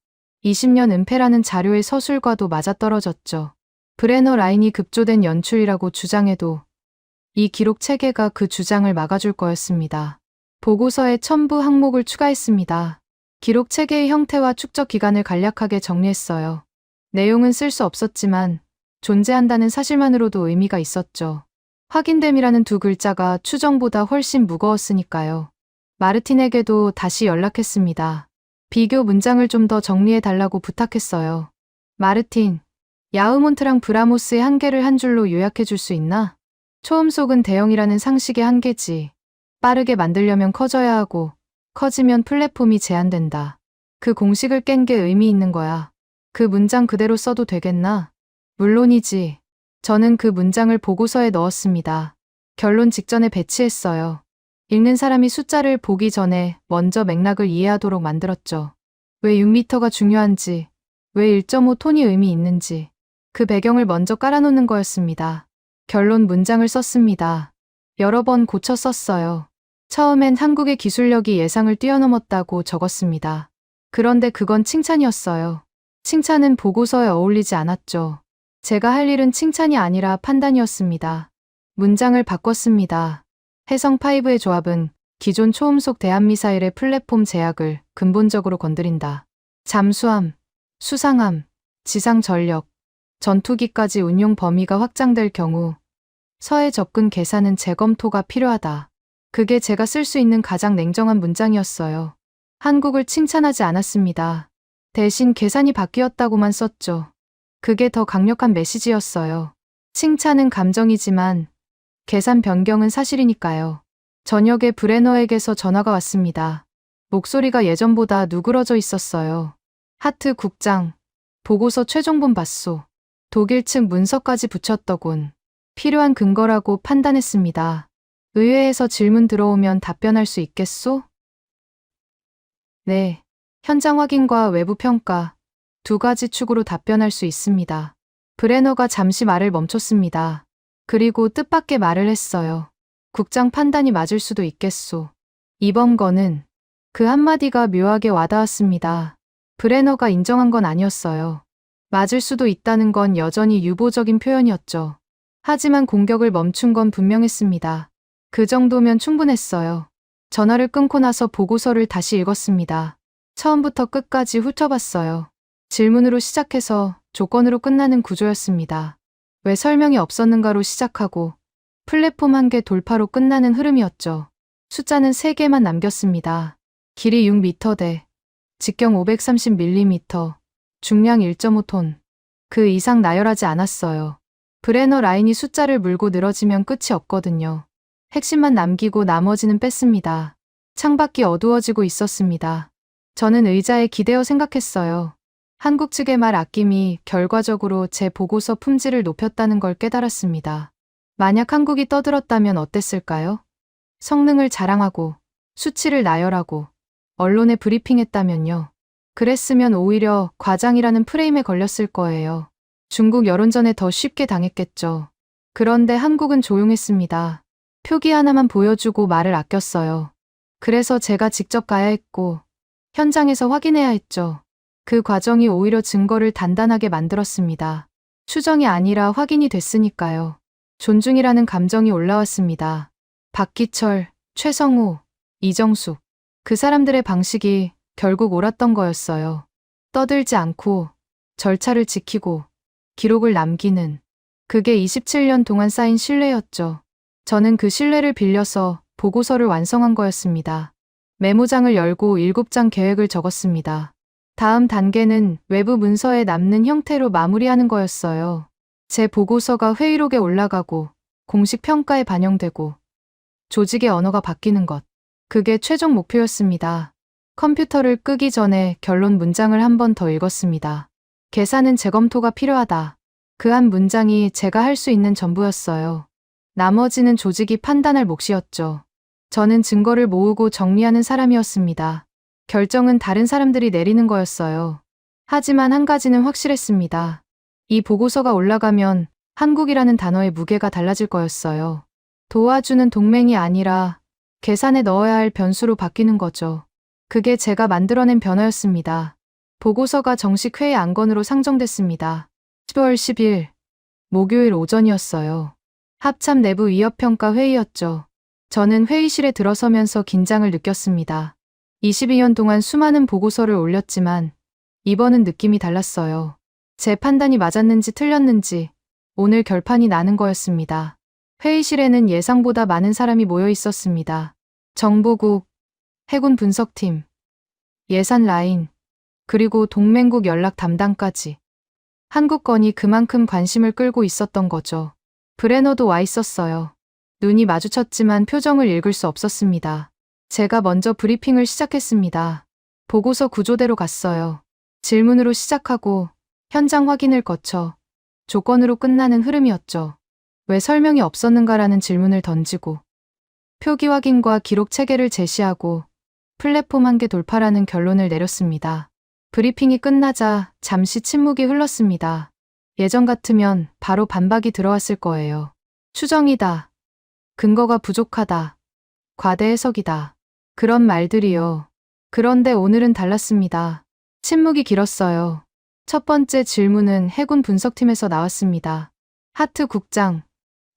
Speaker 3: 20년 은폐라는 자료의 서술과도 맞아떨어졌죠. 브레너 라인이 급조된 연출이라고 주장해도 이 기록 체계가 그 주장을 막아줄 거였습니다. 보고서에 첨부 항목을 추가했습니다. 기록 체계의 형태와 축적 기간을 간략하게 정리했어요. 내용은 쓸 수 없었지만 존재한다는 사실만으로도 의미가 있었죠. 확인됨이라는 두 글자가 추정보다 훨씬 무거웠으니까요. 마르틴에게도 다시 연락했습니다. 비교 문장을 좀 더 정리해 달라고 부탁했어요. 마르틴, 야흐몬트랑 브라모스의 한계를 한 줄로 요약해 줄 수 있나? 초음속은 대형이라는 상식의 한계지. 빠르게 만들려면 커져야 하고 커지면 플랫폼이 제한된다. 그 공식을 깬 게 의미 있는 거야. 그 문장 그대로 써도 되겠나? 물론이지. 저는 그 문장을 보고서에 넣었습니다. 결론 직전에 배치했어요. 읽는 사람이 숫자를 보기 전에 먼저 맥락을 이해하도록 만들었죠. 왜 6m가 중요한지, 왜 1.5톤이 의미 있는지, 그 배경을 먼저 깔아놓는 거였습니다. 결론 문장을 썼습니다. 여러 번 고쳐 썼어요. 처음엔 한국의 기술력이 예상을 뛰어넘었다고 적었습니다. 그런데 그건 칭찬이었어요. 칭찬은 보고서에 어울리지 않았죠. 제가 할 일은 칭찬이 아니라 판단이었습니다. 문장을 바꿨습니다. 해성5의 조합은 기존 초음속 대한미사일의 플랫폼 제약을 근본적으로 건드린다. 잠수함, 수상함, 지상전력, 전투기까지 운용 범위가 확장될 경우 서해 접근 계산은 재검토가 필요하다. 그게 제가 쓸 수 있는 가장 냉정한 문장이었어요. 한국을 칭찬하지 않았습니다. 대신 계산이 바뀌었다고만 썼죠. 그게 더 강력한 메시지였어요. 칭찬은 감정이지만 계산 변경은 사실이니까요. 저녁에 브레너에게서 전화가 왔습니다. 목소리가 예전보다 누그러져 있었어요. 하트 국장, 보고서 최종본 봤소. 독일 측 문서까지 붙였더군. 필요한 근거라고 판단했습니다. 의회에서 질문 들어오면 답변할 수 있겠소? 네. 현장 확인과 외부 평가 두 가지 축으로 답변할 수 있습니다. 브레너가 잠시 말을 멈췄습니다. 그리고 뜻밖의 말을 했어요. 국장 판단이 맞을 수도 있겠소. 이번 거는 그 한마디가 묘하게 와닿았습니다. 브레너가 인정한 건 아니었어요. 맞을 수도 있다는 건 여전히 유보적인 표현이었죠. 하지만 공격을 멈춘 건 분명했습니다. 그 정도면 충분했어요. 전화를 끊고 나서 보고서를 다시 읽었습니다. 처음부터 끝까지 훑어봤어요. 질문으로 시작해서 조건으로 끝나는 구조였습니다. 왜 설명이 없었는가로 시작하고 플랫폼 한계 돌파로 끝나는 흐름이었죠. 숫자는 3개만 남겼습니다. 길이 6m대, 직경 530mm, 중량 1.5톤. 그 이상 나열하지 않았어요. 브레너 라인이 숫자를 물고 늘어지면 끝이 없거든요. 핵심만 남기고 나머지는 뺐습니다. 창밖이 어두워지고 있었습니다. 저는 의자에 기대어 생각했어요. 한국 측의 말 아낌이 결과적으로 제 보고서 품질을 높였다는 걸 깨달았습니다. 만약 한국이 떠들었다면 어땠을까요? 성능을 자랑하고 수치를 나열하고 언론에 브리핑했다면요. 그랬으면 오히려 과장이라는 프레임에 걸렸을 거예요. 중국 여론전에 더 쉽게 당했겠죠. 그런데 한국은 조용했습니다. 표기 하나만 보여주고 말을 아꼈어요. 그래서 제가 직접 가야 했고 현장에서 확인해야 했죠. 그 과정이 오히려 증거를 단단하게 만들었습니다. 추정이 아니라 확인이 됐으니까요. 존중이라는 감정이 올라왔습니다. 박기철, 최성우, 이정숙. 그 사람들의 방식이 결국 옳았던 거였어요. 떠들지 않고 절차를 지키고 기록을 남기는. 그게 27년 동안 쌓인 신뢰였죠. 저는 그 신뢰를 빌려서 보고서를 완성한 거였습니다. 메모장을 열고 7장 계획을 적었습니다. 다음 단계는 외부 문서에 남는 형태로 마무리하는 거였어요. 제 보고서가 회의록에 올라가고 공식 평가에 반영되고 조직의 언어가 바뀌는 것. 그게 최종 목표였습니다. 컴퓨터를 끄기 전에 결론 문장을 한 번 더 읽었습니다. 계산은 재검토가 필요하다. 그 한 문장이 제가 할 수 있는 전부였어요. 나머지는 조직이 판단할 몫이었죠. 저는 증거를 모으고 정리하는 사람이었습니다. 결정은 다른 사람들이 내리는 거였어요. 하지만 한 가지는 확실했습니다. 이 보고서가 올라가면 한국이라는 단어의 무게가 달라질 거였어요. 도와주는 동맹이 아니라 계산에 넣어야 할 변수로 바뀌는 거죠. 그게 제가 만들어낸 변화였습니다. 보고서가 정식 회의 안건으로 상정됐습니다. 10월 10일 목요일 오전이었어요. 합참 내부 위협평가 회의였죠. 저는 회의실에 들어서면서 긴장을 느꼈습니다. 22년 동안 수많은 보고서를 올렸지만 이번은 느낌이 달랐어요. 제 판단이 맞았는지 틀렸는지 오늘 결판이 나는 거였습니다. 회의실에는 예상보다 많은 사람이 모여 있었습니다. 정보국, 해군 분석팀, 예산 라인, 그리고 동맹국 연락 담당까지. 한국 건이 그만큼 관심을 끌고 있었던 거죠. 브레너도 와 있었어요. 눈이 마주쳤지만 표정을 읽을 수 없었습니다. 제가 먼저 브리핑을 시작했습니다. 보고서 구조대로 갔어요. 질문으로 시작하고 현장 확인을 거쳐 조건으로 끝나는 흐름이었죠. 왜 설명이 없었는가라는 질문을 던지고 표기 확인과 기록 체계를 제시하고 플랫폼 한계 돌파라는 결론을 내렸습니다. 브리핑이 끝나자 잠시 침묵이 흘렀습니다. 예전 같으면 바로 반박이 들어왔을 거예요. 추정이다. 근거가 부족하다. 과대 해석이다. 그런 말들이요. 그런데 오늘은 달랐습니다. 침묵이 길었어요. 첫 번째 질문은 해군 분석팀에서 나왔습니다. 하트 국장,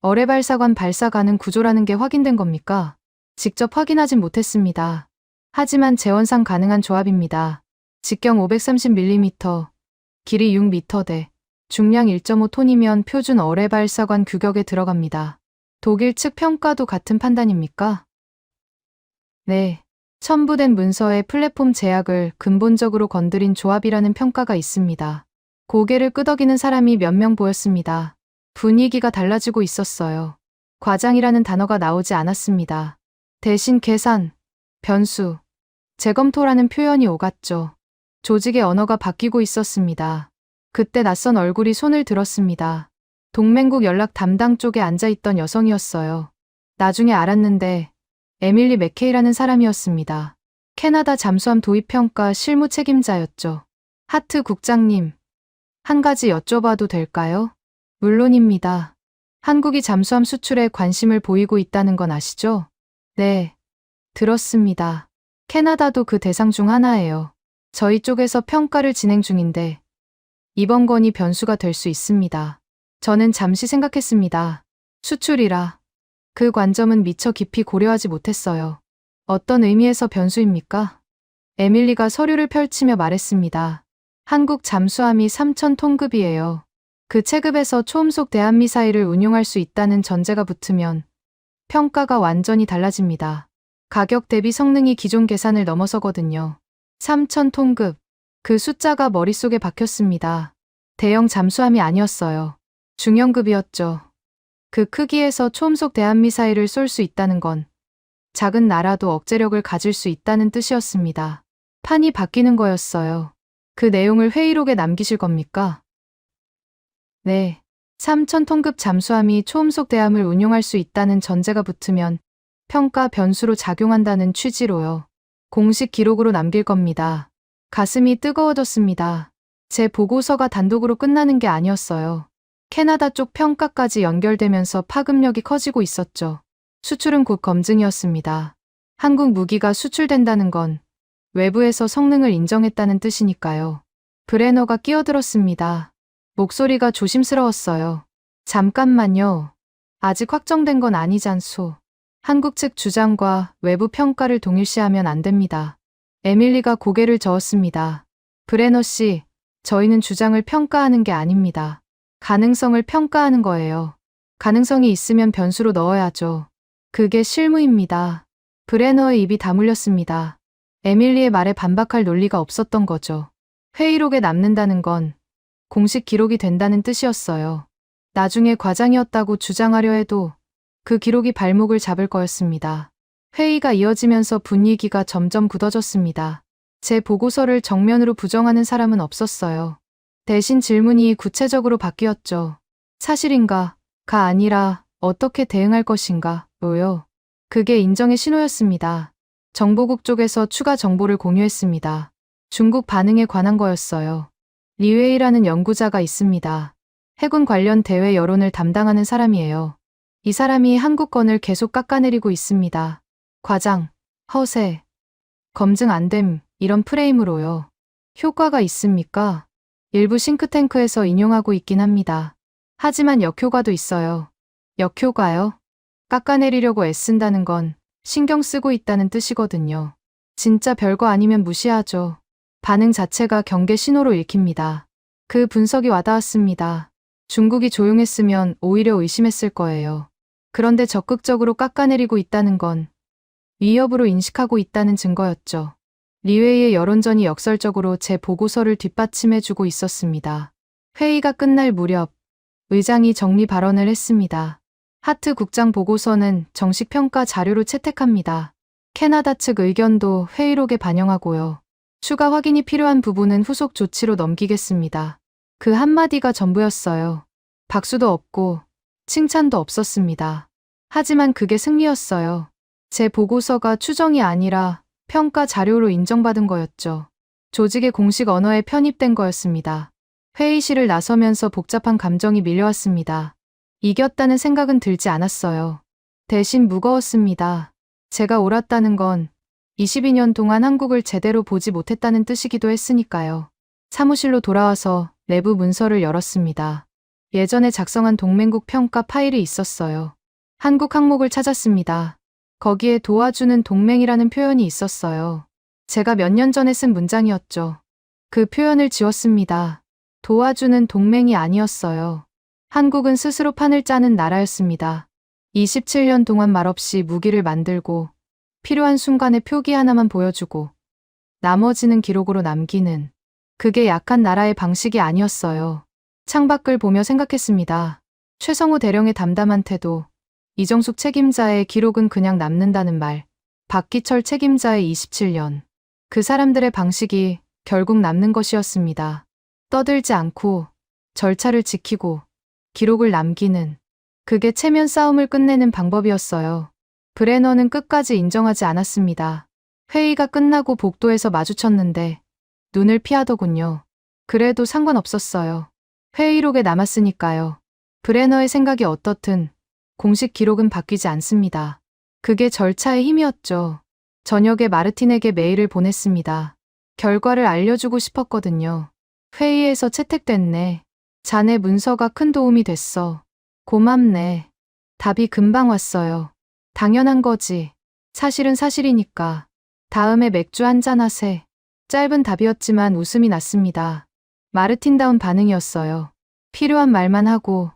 Speaker 3: 어뢰발사관 발사 가능 구조라는 게 확인된 겁니까? 직접 확인하진 못했습니다. 하지만 재원상 가능한 조합입니다. 직경 530mm, 길이 6m대, 중량 1.5톤이면 표준 어뢰발사관 규격에 들어갑니다. 독일 측 평가도 같은 판단입니까? 네. 첨부된 문서에 플랫폼 제약을 근본적으로 건드린 조합이라는 평가가 있습니다. 고개를 끄덕이는 사람이 몇 명 보였습니다. 분위기가 달라지고 있었어요. 과장이라는 단어가 나오지 않았습니다. 대신 계산, 변수, 재검토라는 표현이 오갔죠. 조직의 언어가 바뀌고 있었습니다. 그때 낯선 얼굴이 손을 들었습니다. 동맹국 연락 담당 쪽에 앉아있던 여성이었어요. 나중에 알았는데 에밀리 맥케이라는 사람이었습니다. 캐나다 잠수함 도입평가 실무 책임자였죠. 하트 국장님, 한 가지 여쭤봐도 될까요? 물론입니다. 한국이 잠수함 수출에 관심을 보이고 있다는 건 아시죠? 네, 들었습니다. 캐나다도 그 대상 중 하나예요. 저희 쪽에서 평가를 진행 중인데 이번 건이 변수가 될 수 있습니다. 저는 잠시 생각했습니다. 수출이라. 그 관점은 미처 깊이 고려하지 못했어요. 어떤 의미에서 변수입니까? 에밀리가 서류를 펼치며 말했습니다. 한국 잠수함이 3,000톤급이에요. 그 체급에서 초음속 대한미사일을 운용할 수 있다는 전제가 붙으면 평가가 완전히 달라집니다. 가격 대비 성능이 기존 계산을 넘어서거든요. 3,000톤급. 그 숫자가 머릿속에 박혔습니다. 대형 잠수함이 아니었어요. 중형급이었죠. 그 크기에서 초음속 대한미사일을 쏠 수 있다는 건 작은 나라도 억제력을 가질 수 있다는 뜻이었습니다. 판이 바뀌는 거였어요. 그 내용을 회의록에 남기실 겁니까? 네. 3,000톤급 잠수함이 초음속 대함을 운용할 수 있다는 전제가 붙으면 평가 변수로 작용한다는 취지로요. 공식 기록으로 남길 겁니다. 가슴이 뜨거워졌습니다. 제 보고서가 단독으로 끝나는 게 아니었어요. 캐나다 쪽 평가까지 연결되면서 파급력이 커지고 있었죠. 수출은 곧 검증이었습니다. 한국 무기가 수출된다는 건 외부에서 성능을 인정했다는 뜻이니까요. 브레너가 끼어들었습니다. 목소리가 조심스러웠어요. 잠깐만요. 아직 확정된 건 아니잖소. 한국 측 주장과 외부 평가를 동일시하면 안 됩니다. 에밀리가 고개를 저었습니다. 브레너 씨, 저희는 주장을 평가하는 게 아닙니다. 가능성을 평가하는 거예요. 가능성이 있으면 변수로 넣어야죠. 그게 실무입니다. 브레너의 입이 다물렸습니다. 에밀리의 말에 반박할 논리가 없었던 거죠. 회의록에 남는다는 건 공식 기록이 된다는 뜻이었어요. 나중에 과장이었다고 주장하려 해도 그 기록이 발목을 잡을 거였습니다. 회의가 이어지면서 분위기가 점점 굳어졌습니다. 제 보고서를 정면으로 부정하는 사람은 없었어요. 대신 질문이 구체적으로 바뀌었죠. 사실인가? 가 아니라 어떻게 대응할 것인가? 로요. 그게 인정의 신호였습니다. 정보국 쪽에서 추가 정보를 공유했습니다. 중국 반응에 관한 거였어요. 리웨이라는 연구자가 있습니다. 해군 관련 대외 여론을 담당하는 사람이에요. 이 사람이 한국 건을 계속 깎아내리고 있습니다. 과장, 허세, 검증 안 됨, 이런 프레임으로요. 효과가 있습니까? 일부 싱크탱크에서 인용하고 있긴 합니다. 하지만 역효과도 있어요. 역효과요? 깎아내리려고 애쓴다는 건 신경 쓰고 있다는 뜻이거든요. 진짜 별거 아니면 무시하죠. 반응 자체가 경계 신호로 읽힙니다. 그 분석이 와닿았습니다. 중국이 조용했으면 오히려 의심했을 거예요. 그런데 적극적으로 깎아내리고 있다는 건 위협으로 인식하고 있다는 증거였죠. 리웨이의 여론전이 역설적으로 제 보고서를 뒷받침해주고 있었습니다. 회의가 끝날 무렵 의장이 정리 발언을 했습니다. 하트 국장 보고서는 정식 평가 자료로 채택합니다. 캐나다 측 의견도 회의록에 반영하고요. 추가 확인이 필요한 부분은 후속 조치로 넘기겠습니다. 그 한마디가 전부였어요. 박수도 없고 칭찬도 없었습니다. 하지만 그게 승리였어요. 제 보고서가 추정이 아니라 평가 자료로 인정받은 거였죠. 조직의 공식 언어에 편입된 거였습니다. 회의실을 나서면서 복잡한 감정이 밀려왔습니다. 이겼다는 생각은 들지 않았어요. 대신 무거웠습니다. 제가 옳았다는 건 22년 동안 한국을 제대로 보지 못했다는 뜻이기도 했으니까요. 사무실로 돌아와서 내부 문서를 열었습니다. 예전에 작성한 동맹국 평가 파일이 있었어요. 한국 항목을 찾았습니다. 거기에 도와주는 동맹이라는 표현이 있었어요. 제가 몇 년 전에 쓴 문장이었죠. 그 표현을 지웠습니다. 도와주는 동맹이 아니었어요. 한국은 스스로 판을 짜는 나라였습니다. 27년 동안 말없이 무기를 만들고 필요한 순간에 표기 하나만 보여주고 나머지는 기록으로 남기는 그게 약한 나라의 방식이 아니었어요. 창밖을 보며 생각했습니다. 최성호 대령의 담담한 태도, 이정숙 책임자의 기록은 그냥 남는다는 말, 박기철 책임자의 27년. 그 사람들의 방식이 결국 남는 것이었습니다. 떠들지 않고 절차를 지키고 기록을 남기는 그게 체면 싸움을 끝내는 방법이었어요. 브레너는 끝까지 인정하지 않았습니다. 회의가 끝나고 복도에서 마주쳤는데 눈을 피하더군요. 그래도 상관없었어요. 회의록에 남았으니까요. 브레너의 생각이 어떻든 공식 기록은 바뀌지 않습니다. 그게 절차의 힘이었죠. 저녁에 마르틴에게 메일을 보냈습니다. 결과를 알려주고 싶었거든요. 회의에서 채택됐네. 자네 문서가 큰 도움이 됐어. 고맙네. 답이 금방 왔어요. 당연한 거지. 사실은 사실이니까. 다음에 맥주 한잔 하세. 짧은 답이었지만 웃음이 났습니다. 마르틴다운 반응이었어요. 필요한 말만 하고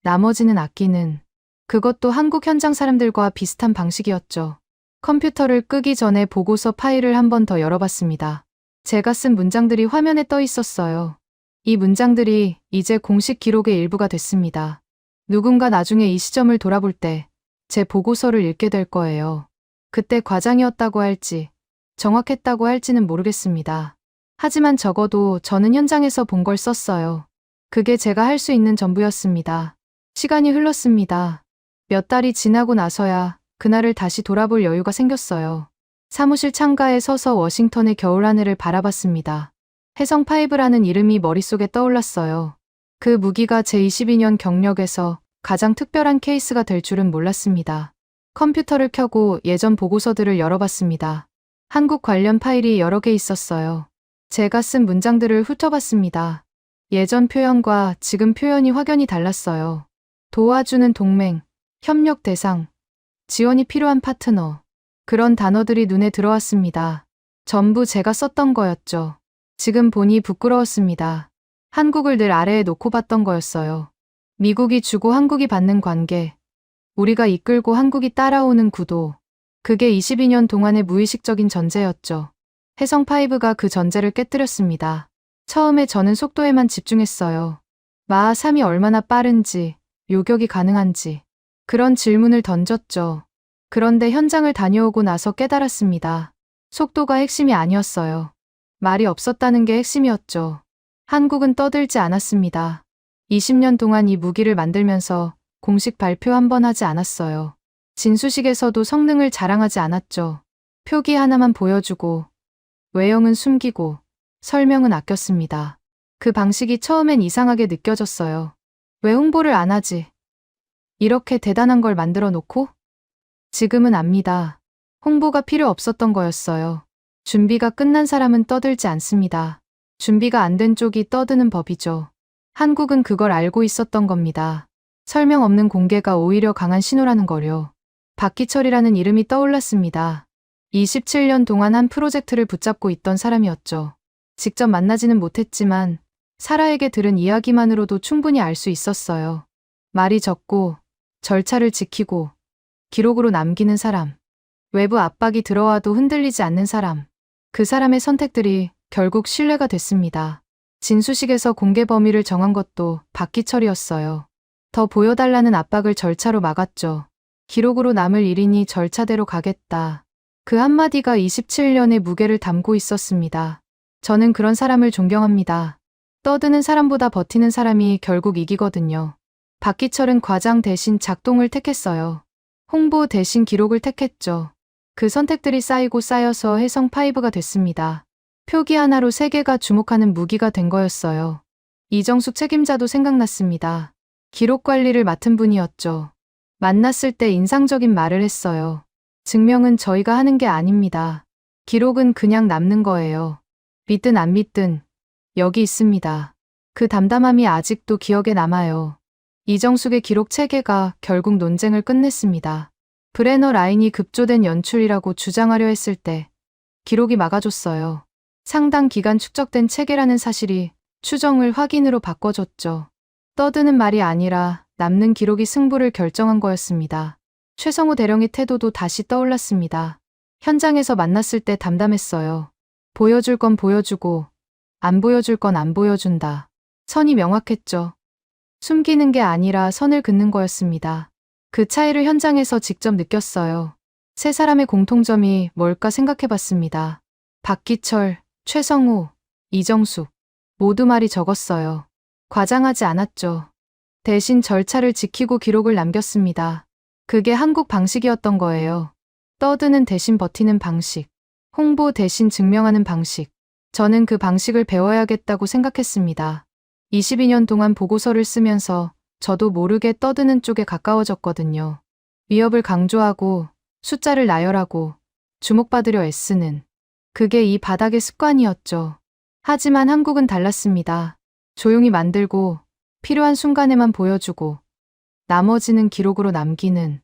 Speaker 3: 나머지는 아끼는. 그것도 한국 현장 사람들과 비슷한 방식이었죠. 컴퓨터를 끄기 전에 보고서 파일을 한 번 더 열어봤습니다. 제가 쓴 문장들이 화면에 떠 있었어요. 이 문장들이 이제 공식 기록의 일부가 됐습니다. 누군가 나중에 이 시점을 돌아볼 때 제 보고서를 읽게 될 거예요. 그때 과장이었다고 할지 정확했다고 할지는 모르겠습니다. 하지만 적어도 저는 현장에서 본 걸 썼어요. 그게 제가 할 수 있는 전부였습니다. 시간이 흘렀습니다. 몇 달이 지나고 나서야 그날을 다시 돌아볼 여유가 생겼어요. 사무실 창가에 서서 워싱턴의 겨울하늘을 바라봤습니다. 해성5라는 이름이 머릿속에 떠올랐어요. 그 무기가 제 22년 경력에서 가장 특별한 케이스가 될 줄은 몰랐습니다. 컴퓨터를 켜고 예전 보고서들을 열어봤습니다. 한국 관련 파일이 여러 개 있었어요. 제가 쓴 문장들을 훑어봤습니다. 예전 표현과 지금 표현이 확연히 달랐어요. 도와주는 동맹, 협력 대상, 지원이 필요한 파트너. 그런 단어들이 눈에 들어왔습니다. 전부 제가 썼던 거였죠. 지금 보니 부끄러웠습니다. 한국을 늘 아래에 놓고 봤던 거였어요. 미국이 주고 한국이 받는 관계, 우리가 이끌고 한국이 따라오는 구도. 그게 22년 동안의 무의식적인 전제였죠. 해성5가 그 전제를 깨뜨렸습니다. 처음에 저는 속도에만 집중했어요. 마하 3이 얼마나 빠른지, 요격이 가능한지. 그런 질문을 던졌죠. 그런데 현장을 다녀오고 나서 깨달았습니다. 속도가 핵심이 아니었어요. 말이 없었다는 게 핵심이었죠. 한국은 떠들지 않았습니다. 20년 동안 이 무기를 만들면서 공식 발표 한 번 하지 않았어요. 진수식에서도 성능을 자랑하지 않았죠. 표기 하나만 보여주고 외형은 숨기고 설명은 아꼈습니다. 그 방식이 처음엔 이상하게 느껴졌어요. 왜 홍보를 안 하지? 이렇게 대단한 걸 만들어 놓고? 지금은 압니다. 홍보가 필요 없었던 거였어요. 준비가 끝난 사람은 떠들지 않습니다. 준비가 안 된 쪽이 떠드는 법이죠. 한국은 그걸 알고 있었던 겁니다. 설명 없는 공개가 오히려 강한 신호라는 거요. 박기철이라는 이름이 떠올랐습니다. 27년 동안 한 프로젝트를 붙잡고 있던 사람이었죠. 직접 만나지는 못했지만 사라에게 들은 이야기만으로도 충분히 알 수 있었어요. 말이 적고 절차를 지키고 기록으로 남기는 사람. 외부 압박이 들어와도 흔들리지 않는 사람. 그 사람의 선택들이 결국 신뢰가 됐습니다. 진수식에서 공개 범위를 정한 것도 박기철이었어요. 더 보여달라는 압박을 절차로 막았죠. 기록으로 남을 일이니 절차대로 가겠다. 그 한마디가 27년의 무게를 담고 있었습니다. 저는 그런 사람을 존경합니다. 떠드는 사람보다 버티는 사람이 결국 이기거든요. 박기철은 과장 대신 작동을 택했어요. 홍보 대신 기록을 택했죠. 그 선택들이 쌓이고 쌓여서 혜성5가 됐습니다. 표기 하나로 세계가 주목하는 무기가 된 거였어요. 이정숙 책임자도 생각났습니다. 기록 관리를 맡은 분이었죠. 만났을 때 인상적인 말을 했어요. 증명은 저희가 하는 게 아닙니다. 기록은 그냥 남는 거예요. 믿든 안 믿든 여기 있습니다. 그 담담함이 아직도 기억에 남아요. 이정숙의 기록 체계가 결국 논쟁을 끝냈습니다. 브레너 라인이 급조된 연출이라고 주장하려 했을 때 기록이 막아줬어요. 상당 기간 축적된 체계라는 사실이 추정을 확인으로 바꿔줬죠. 떠드는 말이 아니라 남는 기록이 승부를 결정한 거였습니다. 최성우 대령의 태도도 다시 떠올랐습니다. 현장에서 만났을 때 담담했어요. 보여줄 건 보여주고 안 보여줄 건 안 보여준다. 선이 명확했죠. 숨기는 게 아니라 선을 긋는 거였습니다. 그 차이를 현장에서 직접 느꼈어요. 세 사람의 공통점이 뭘까 생각해봤습니다. 박기철, 최성우, 이정숙 모두 말이 적었어요. 과장하지 않았죠. 대신 절차를 지키고 기록을 남겼습니다. 그게 한국 방식이었던 거예요. 떠드는 대신 버티는 방식, 홍보 대신 증명하는 방식. 저는 그 방식을 배워야겠다고 생각했습니다. 22년 동안 보고서를 쓰면서 저도 모르게 떠드는 쪽에 가까워졌거든요. 위협을 강조하고 숫자를 나열하고 주목받으려 애쓰는. 그게 이 바닥의 습관이었죠. 하지만 한국은 달랐습니다. 조용히 만들고 필요한 순간에만 보여주고 나머지는 기록으로 남기는.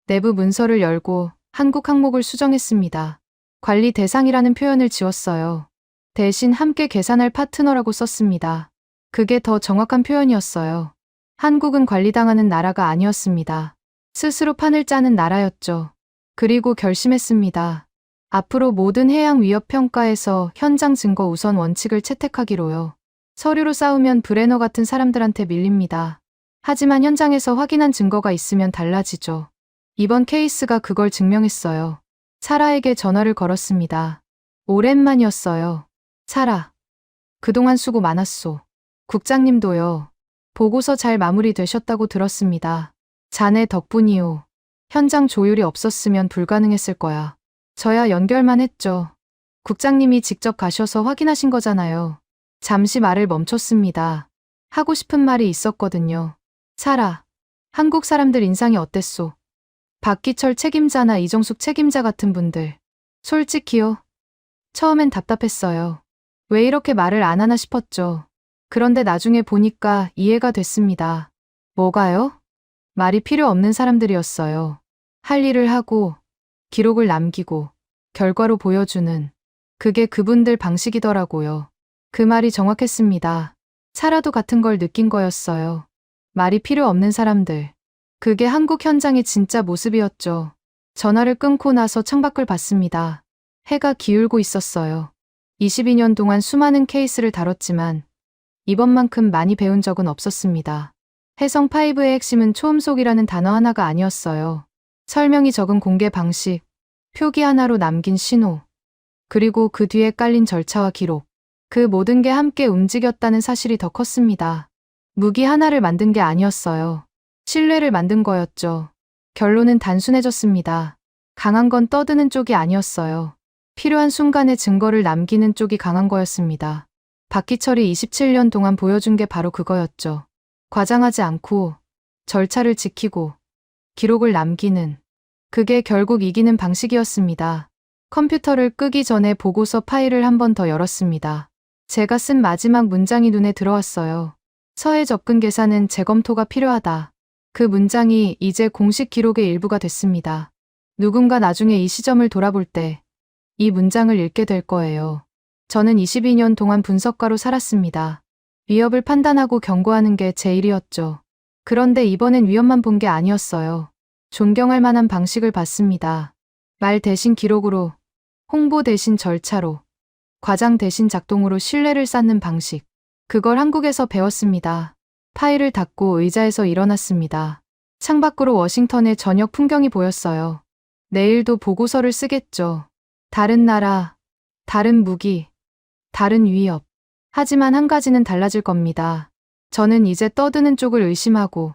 Speaker 3: 내부 문서를 열고 한국 항목을 수정했습니다. 관리 대상이라는 표현을 지웠어요. 대신 함께 계산할 파트너라고 썼습니다. 그게 더 정확한 표현이었어요. 한국은 관리당하는 나라가 아니었습니다. 스스로 판을 짜는 나라였죠. 그리고 결심했습니다. 앞으로 모든 해양 위협 평가에서 현장 증거 우선 원칙을 채택하기로요. 서류로 싸우면 브레너 같은 사람들한테 밀립니다. 하지만 현장에서 확인한 증거가 있으면 달라지죠. 이번 케이스가 그걸 증명했어요. 사라에게 전화를 걸었습니다. 오랜만이었어요. 사라. 그동안 수고 많았소. 국장님도요. 보고서 잘 마무리되셨다고 들었습니다. 자네 덕분이요. 현장 조율이 없었으면 불가능했을 거야. 저야 연결만 했죠. 국장님이 직접 가셔서 확인하신 거잖아요. 잠시 말을 멈췄습니다. 하고 싶은 말이 있었거든요. 사라, 한국 사람들 인상이 어땠소? 박기철 책임자나 이정숙 책임자 같은 분들. 솔직히요. 처음엔 답답했어요. 왜 이렇게 말을 안 하나 싶었죠. 그런데 나중에 보니까 이해가 됐습니다. 뭐가요? 말이 필요 없는 사람들이었어요. 할 일을 하고, 기록을 남기고, 결과로 보여주는. 그게 그분들 방식이더라고요. 그 말이 정확했습니다. 사라도 같은 걸 느낀 거였어요. 말이 필요 없는 사람들. 그게 한국 현장의 진짜 모습이었죠. 전화를 끊고 나서 창밖을 봤습니다. 해가 기울고 있었어요. 22년 동안 수많은 케이스를 다뤘지만 이번만큼 많이 배운 적은 없었습니다. 혜성5의 핵심은 초음속이라는 단어 하나가 아니었어요. 설명이 적은 공개 방식, 표기 하나로 남긴 신호, 그리고 그 뒤에 깔린 절차와 기록. 그 모든 게 함께 움직였다는 사실이 더 컸습니다. 무기 하나를 만든 게 아니었어요. 신뢰를 만든 거였죠. 결론은 단순해졌습니다. 강한 건 떠드는 쪽이 아니었어요. 필요한 순간에 증거를 남기는 쪽이 강한 거였습니다. 박기철이 27년 동안 보여준 게 바로 그거였죠. 과장하지 않고 절차를 지키고 기록을 남기는. 그게 결국 이기는 방식이었습니다. 컴퓨터를 끄기 전에 보고서 파일을 한 번 더 열었습니다. 제가 쓴 마지막 문장이 눈에 들어왔어요. 서해 접근 계산은 재검토가 필요하다. 그 문장이 이제 공식 기록의 일부가 됐습니다. 누군가 나중에 이 시점을 돌아볼 때 이 문장을 읽게 될 거예요. 저는 22년 동안 분석가로 살았습니다. 위협을 판단하고 경고하는 게 제 일이었죠. 그런데 이번엔 위협만 본 게 아니었어요. 존경할 만한 방식을 봤습니다. 말 대신 기록으로, 홍보 대신 절차로, 과장 대신 작동으로 신뢰를 쌓는 방식. 그걸 한국에서 배웠습니다. 파일을 닫고 의자에서 일어났습니다. 창밖으로 워싱턴의 저녁 풍경이 보였어요. 내일도 보고서를 쓰겠죠. 다른 나라, 다른 무기, 다른 위협. 하지만 한 가지는 달라질 겁니다. 저는 이제 떠드는 쪽을 의심하고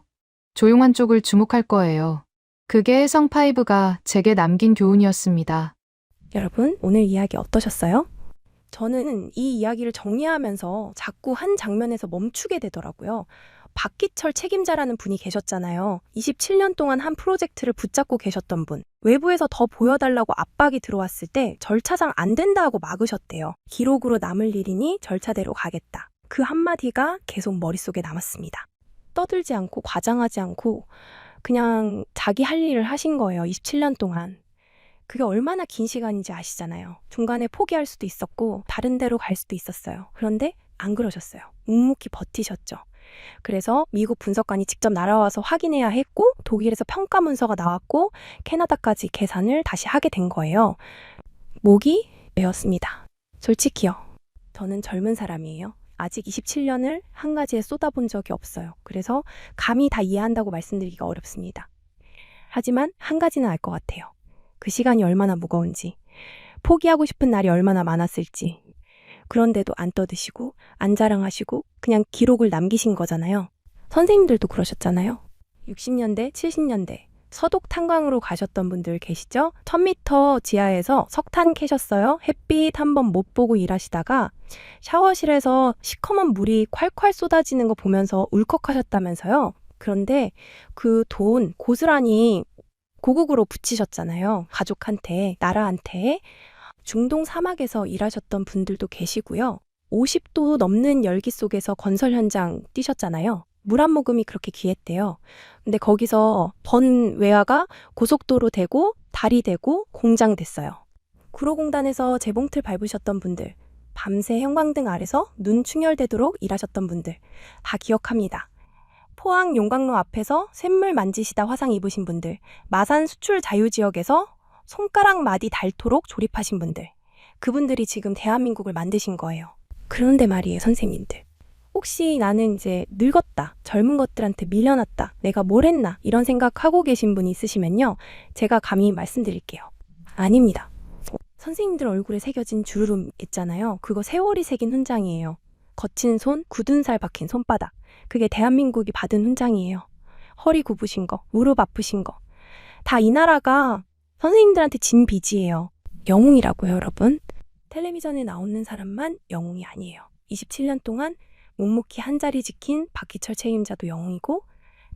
Speaker 3: 조용한 쪽을 주목할 거예요. 그게 혜성5가 제게 남긴 교훈이었습니다.
Speaker 2: 여러분, 오늘 이야기 어떠셨어요? 저는 이 이야기를 정리하면서 자꾸 한 장면에서 멈추게 되더라고요. 박기철 책임자라는 분이 계셨잖아요. 27년 동안 한 프로젝트를 붙잡고 계셨던 분. 외부에서 더 보여달라고 압박이 들어왔을 때 절차상 안 된다 하고 막으셨대요. 기록으로 남을 일이니 절차대로 가겠다. 그 한마디가 계속 머릿속에 남았습니다. 떠들지 않고 과장하지 않고 그냥 자기 할 일을 하신 거예요. 27년 동안. 그게 얼마나 긴 시간인지 아시잖아요. 중간에 포기할 수도 있었고 다른 데로 갈 수도 있었어요. 그런데 안 그러셨어요. 묵묵히 버티셨죠. 그래서 미국 분석관이 직접 날아와서 확인해야 했고 독일에서 평가 문서가 나왔고 캐나다까지 계산을 다시 하게 된 거예요. 목이 메었습니다. 솔직히요. 저는 젊은 사람이에요. 아직 27년을 한 가지에 쏟아본 적이 없어요. 그래서 감히 다 이해한다고 말씀드리기가 어렵습니다. 하지만 한 가지는 알 것 같아요. 그 시간이 얼마나 무거운지, 포기하고 싶은 날이 얼마나 많았을지. 그런데도 안 떠드시고 안 자랑하시고 그냥 기록을 남기신 거잖아요. 선생님들도 그러셨잖아요. 60년대, 70년대 서독 탄광으로 가셨던 분들 계시죠? 1000m 지하에서 석탄 캐셨어요. 햇빛 한번 못 보고 일하시다가 샤워실에서 시커먼 물이 콸콸 쏟아지는 거 보면서 울컥하셨다면서요. 그런데 그 돈 고스란히 고국으로 붙이셨잖아요. 가족한테, 나라한테. 중동 사막에서 일하셨던 분들도 계시고요. 50도 넘는 열기 속에서 건설 현장 뛰셨잖아요. 물 한 모금이 그렇게 귀했대요. 근데 거기서 번 외화가 고속도로 되고 다리 되고 공장 됐어요. 구로공단에서 재봉틀 밟으셨던 분들, 밤새 형광등 아래서 눈 충혈되도록 일하셨던 분들 다 기억합니다. 포항 용광로 앞에서 샘물 만지시다 화상 입으신 분들, 마산 수출 자유지역에서 손가락 마디 닳도록 조립하신 분들, 그분들이 지금 대한민국을 만드신 거예요. 그런데 말이에요, 선생님들. 혹시 나는 이제 늙었다, 젊은 것들한테 밀려났다, 내가 뭘 했나 이런 생각하고 계신 분이 있으시면요. 제가 감히 말씀드릴게요. 아닙니다. 선생님들 얼굴에 새겨진 주르륵 있잖아요. 그거 세월이 새긴 훈장이에요. 거친 손, 굳은 살 박힌 손바닥. 그게 대한민국이 받은 훈장이에요. 허리 굽으신 거, 무릎 아프신 거. 다 이 나라가 선생님들한테 진 빚이에요. 영웅이라고요, 여러분. 텔레비전에 나오는 사람만 영웅이 아니에요. 27년 동안 묵묵히 한 자리 지킨 박기철 책임자도 영웅이고,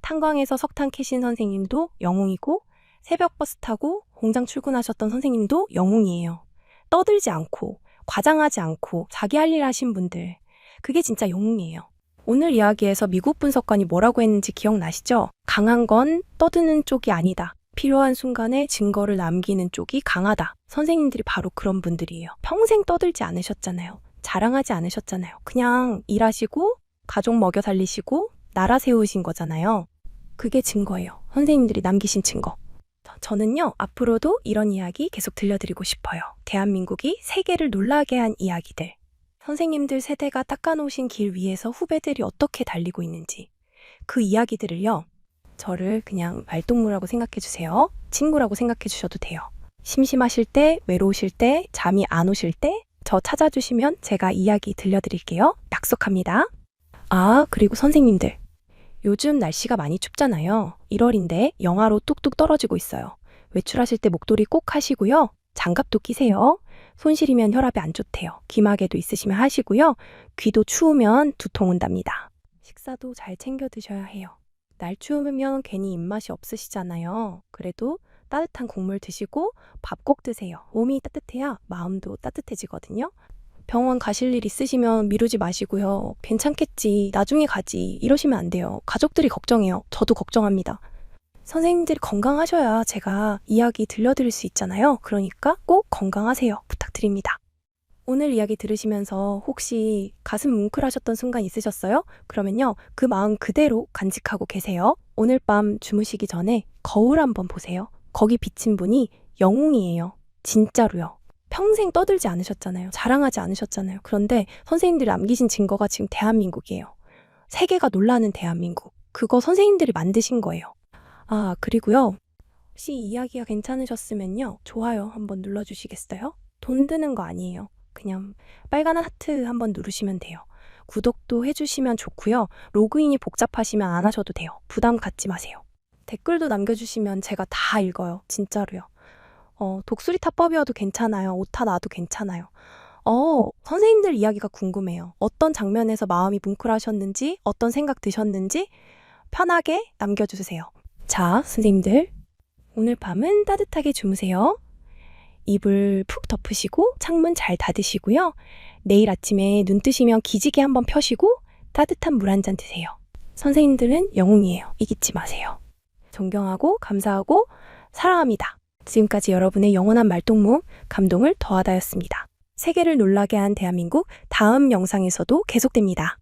Speaker 2: 탄광에서 석탄 캐신 선생님도 영웅이고, 새벽 버스 타고 공장 출근하셨던 선생님도 영웅이에요. 떠들지 않고, 과장하지 않고 자기 할 일 하신 분들. 그게 진짜 영웅이에요. 오늘 이야기에서 미국 분석관이 뭐라고 했는지 기억나시죠? 강한 건 떠드는 쪽이 아니다. 필요한 순간에 증거를 남기는 쪽이 강하다. 선생님들이 바로 그런 분들이에요. 평생 떠들지 않으셨잖아요. 자랑하지 않으셨잖아요. 그냥 일하시고 가족 먹여 살리시고 나라 세우신 거잖아요. 그게 증거예요. 선생님들이 남기신 증거. 저는요, 앞으로도 이런 이야기 계속 들려드리고 싶어요. 대한민국이 세계를 놀라게 한 이야기들. 선생님들 세대가 닦아놓으신 길 위에서 후배들이 어떻게 달리고 있는지. 그 이야기들을요, 저를 그냥 말동무라고 생각해 주세요. 친구라고 생각해 주셔도 돼요. 심심하실 때, 외로우실 때, 잠이 안 오실 때 저 찾아주시면 제가 이야기 들려드릴게요. 약속합니다. 아, 그리고 선생님들. 요즘 날씨가 많이 춥잖아요. 1월인데 영하로 뚝뚝 떨어지고 있어요. 외출하실 때 목도리 꼭 하시고요. 장갑도 끼세요. 손 시리면 혈압이 안 좋대요. 귀마개도 있으시면 하시고요. 귀도 추우면 두통 온답니다. 식사도 잘 챙겨 드셔야 해요. 날 추우면 괜히 입맛이 없으시잖아요. 그래도 따뜻한 국물 드시고 밥 꼭 드세요. 몸이 따뜻해야 마음도 따뜻해지거든요. 병원 가실 일 있으시면 미루지 마시고요. 괜찮겠지, 나중에 가지 이러시면 안 돼요. 가족들이 걱정해요. 저도 걱정합니다. 선생님들이 건강하셔야 제가 이야기 들려드릴 수 있잖아요. 그러니까 꼭 건강하세요. 부탁드립니다. 오늘 이야기 들으시면서 혹시 가슴 뭉클하셨던 순간 있으셨어요? 그러면요, 그 마음 그대로 간직하고 계세요. 오늘 밤 주무시기 전에 거울 한번 보세요. 거기 비친 분이 영웅이에요. 진짜로요. 평생 떠들지 않으셨잖아요. 자랑하지 않으셨잖아요. 그런데 선생님들이 남기신 증거가 지금 대한민국이에요. 세계가 놀라는 대한민국. 그거 선생님들이 만드신 거예요. 아, 그리고요. 혹시 이야기가 괜찮으셨으면요, 좋아요 한번 눌러주시겠어요? 돈 드는 거 아니에요. 그냥 빨간 하트 한번 누르시면 돼요. 구독도 해주시면 좋고요. 로그인이 복잡하시면 안 하셔도 돼요. 부담 갖지 마세요. 댓글도 남겨주시면 제가 다 읽어요. 진짜로요. 독수리 타법이어도 괜찮아요. 오타 나도 괜찮아요. 선생님들 이야기가 궁금해요. 어떤 장면에서 마음이 뭉클하셨는지, 어떤 생각 드셨는지 편하게 남겨주세요. 자, 선생님들, 오늘 밤은 따뜻하게 주무세요. 이불 푹 덮으시고 창문 잘 닫으시고요. 내일 아침에 눈 뜨시면 기지개 한번 펴시고 따뜻한 물 한 잔 드세요. 선생님들은 영웅이에요. 이기지 마세요. 존경하고 감사하고 사랑합니다. 지금까지 여러분의 영원한 말동무, 감동을 더하다였습니다. 세계를 놀라게 한 대한민국, 다음 영상에서도 계속됩니다.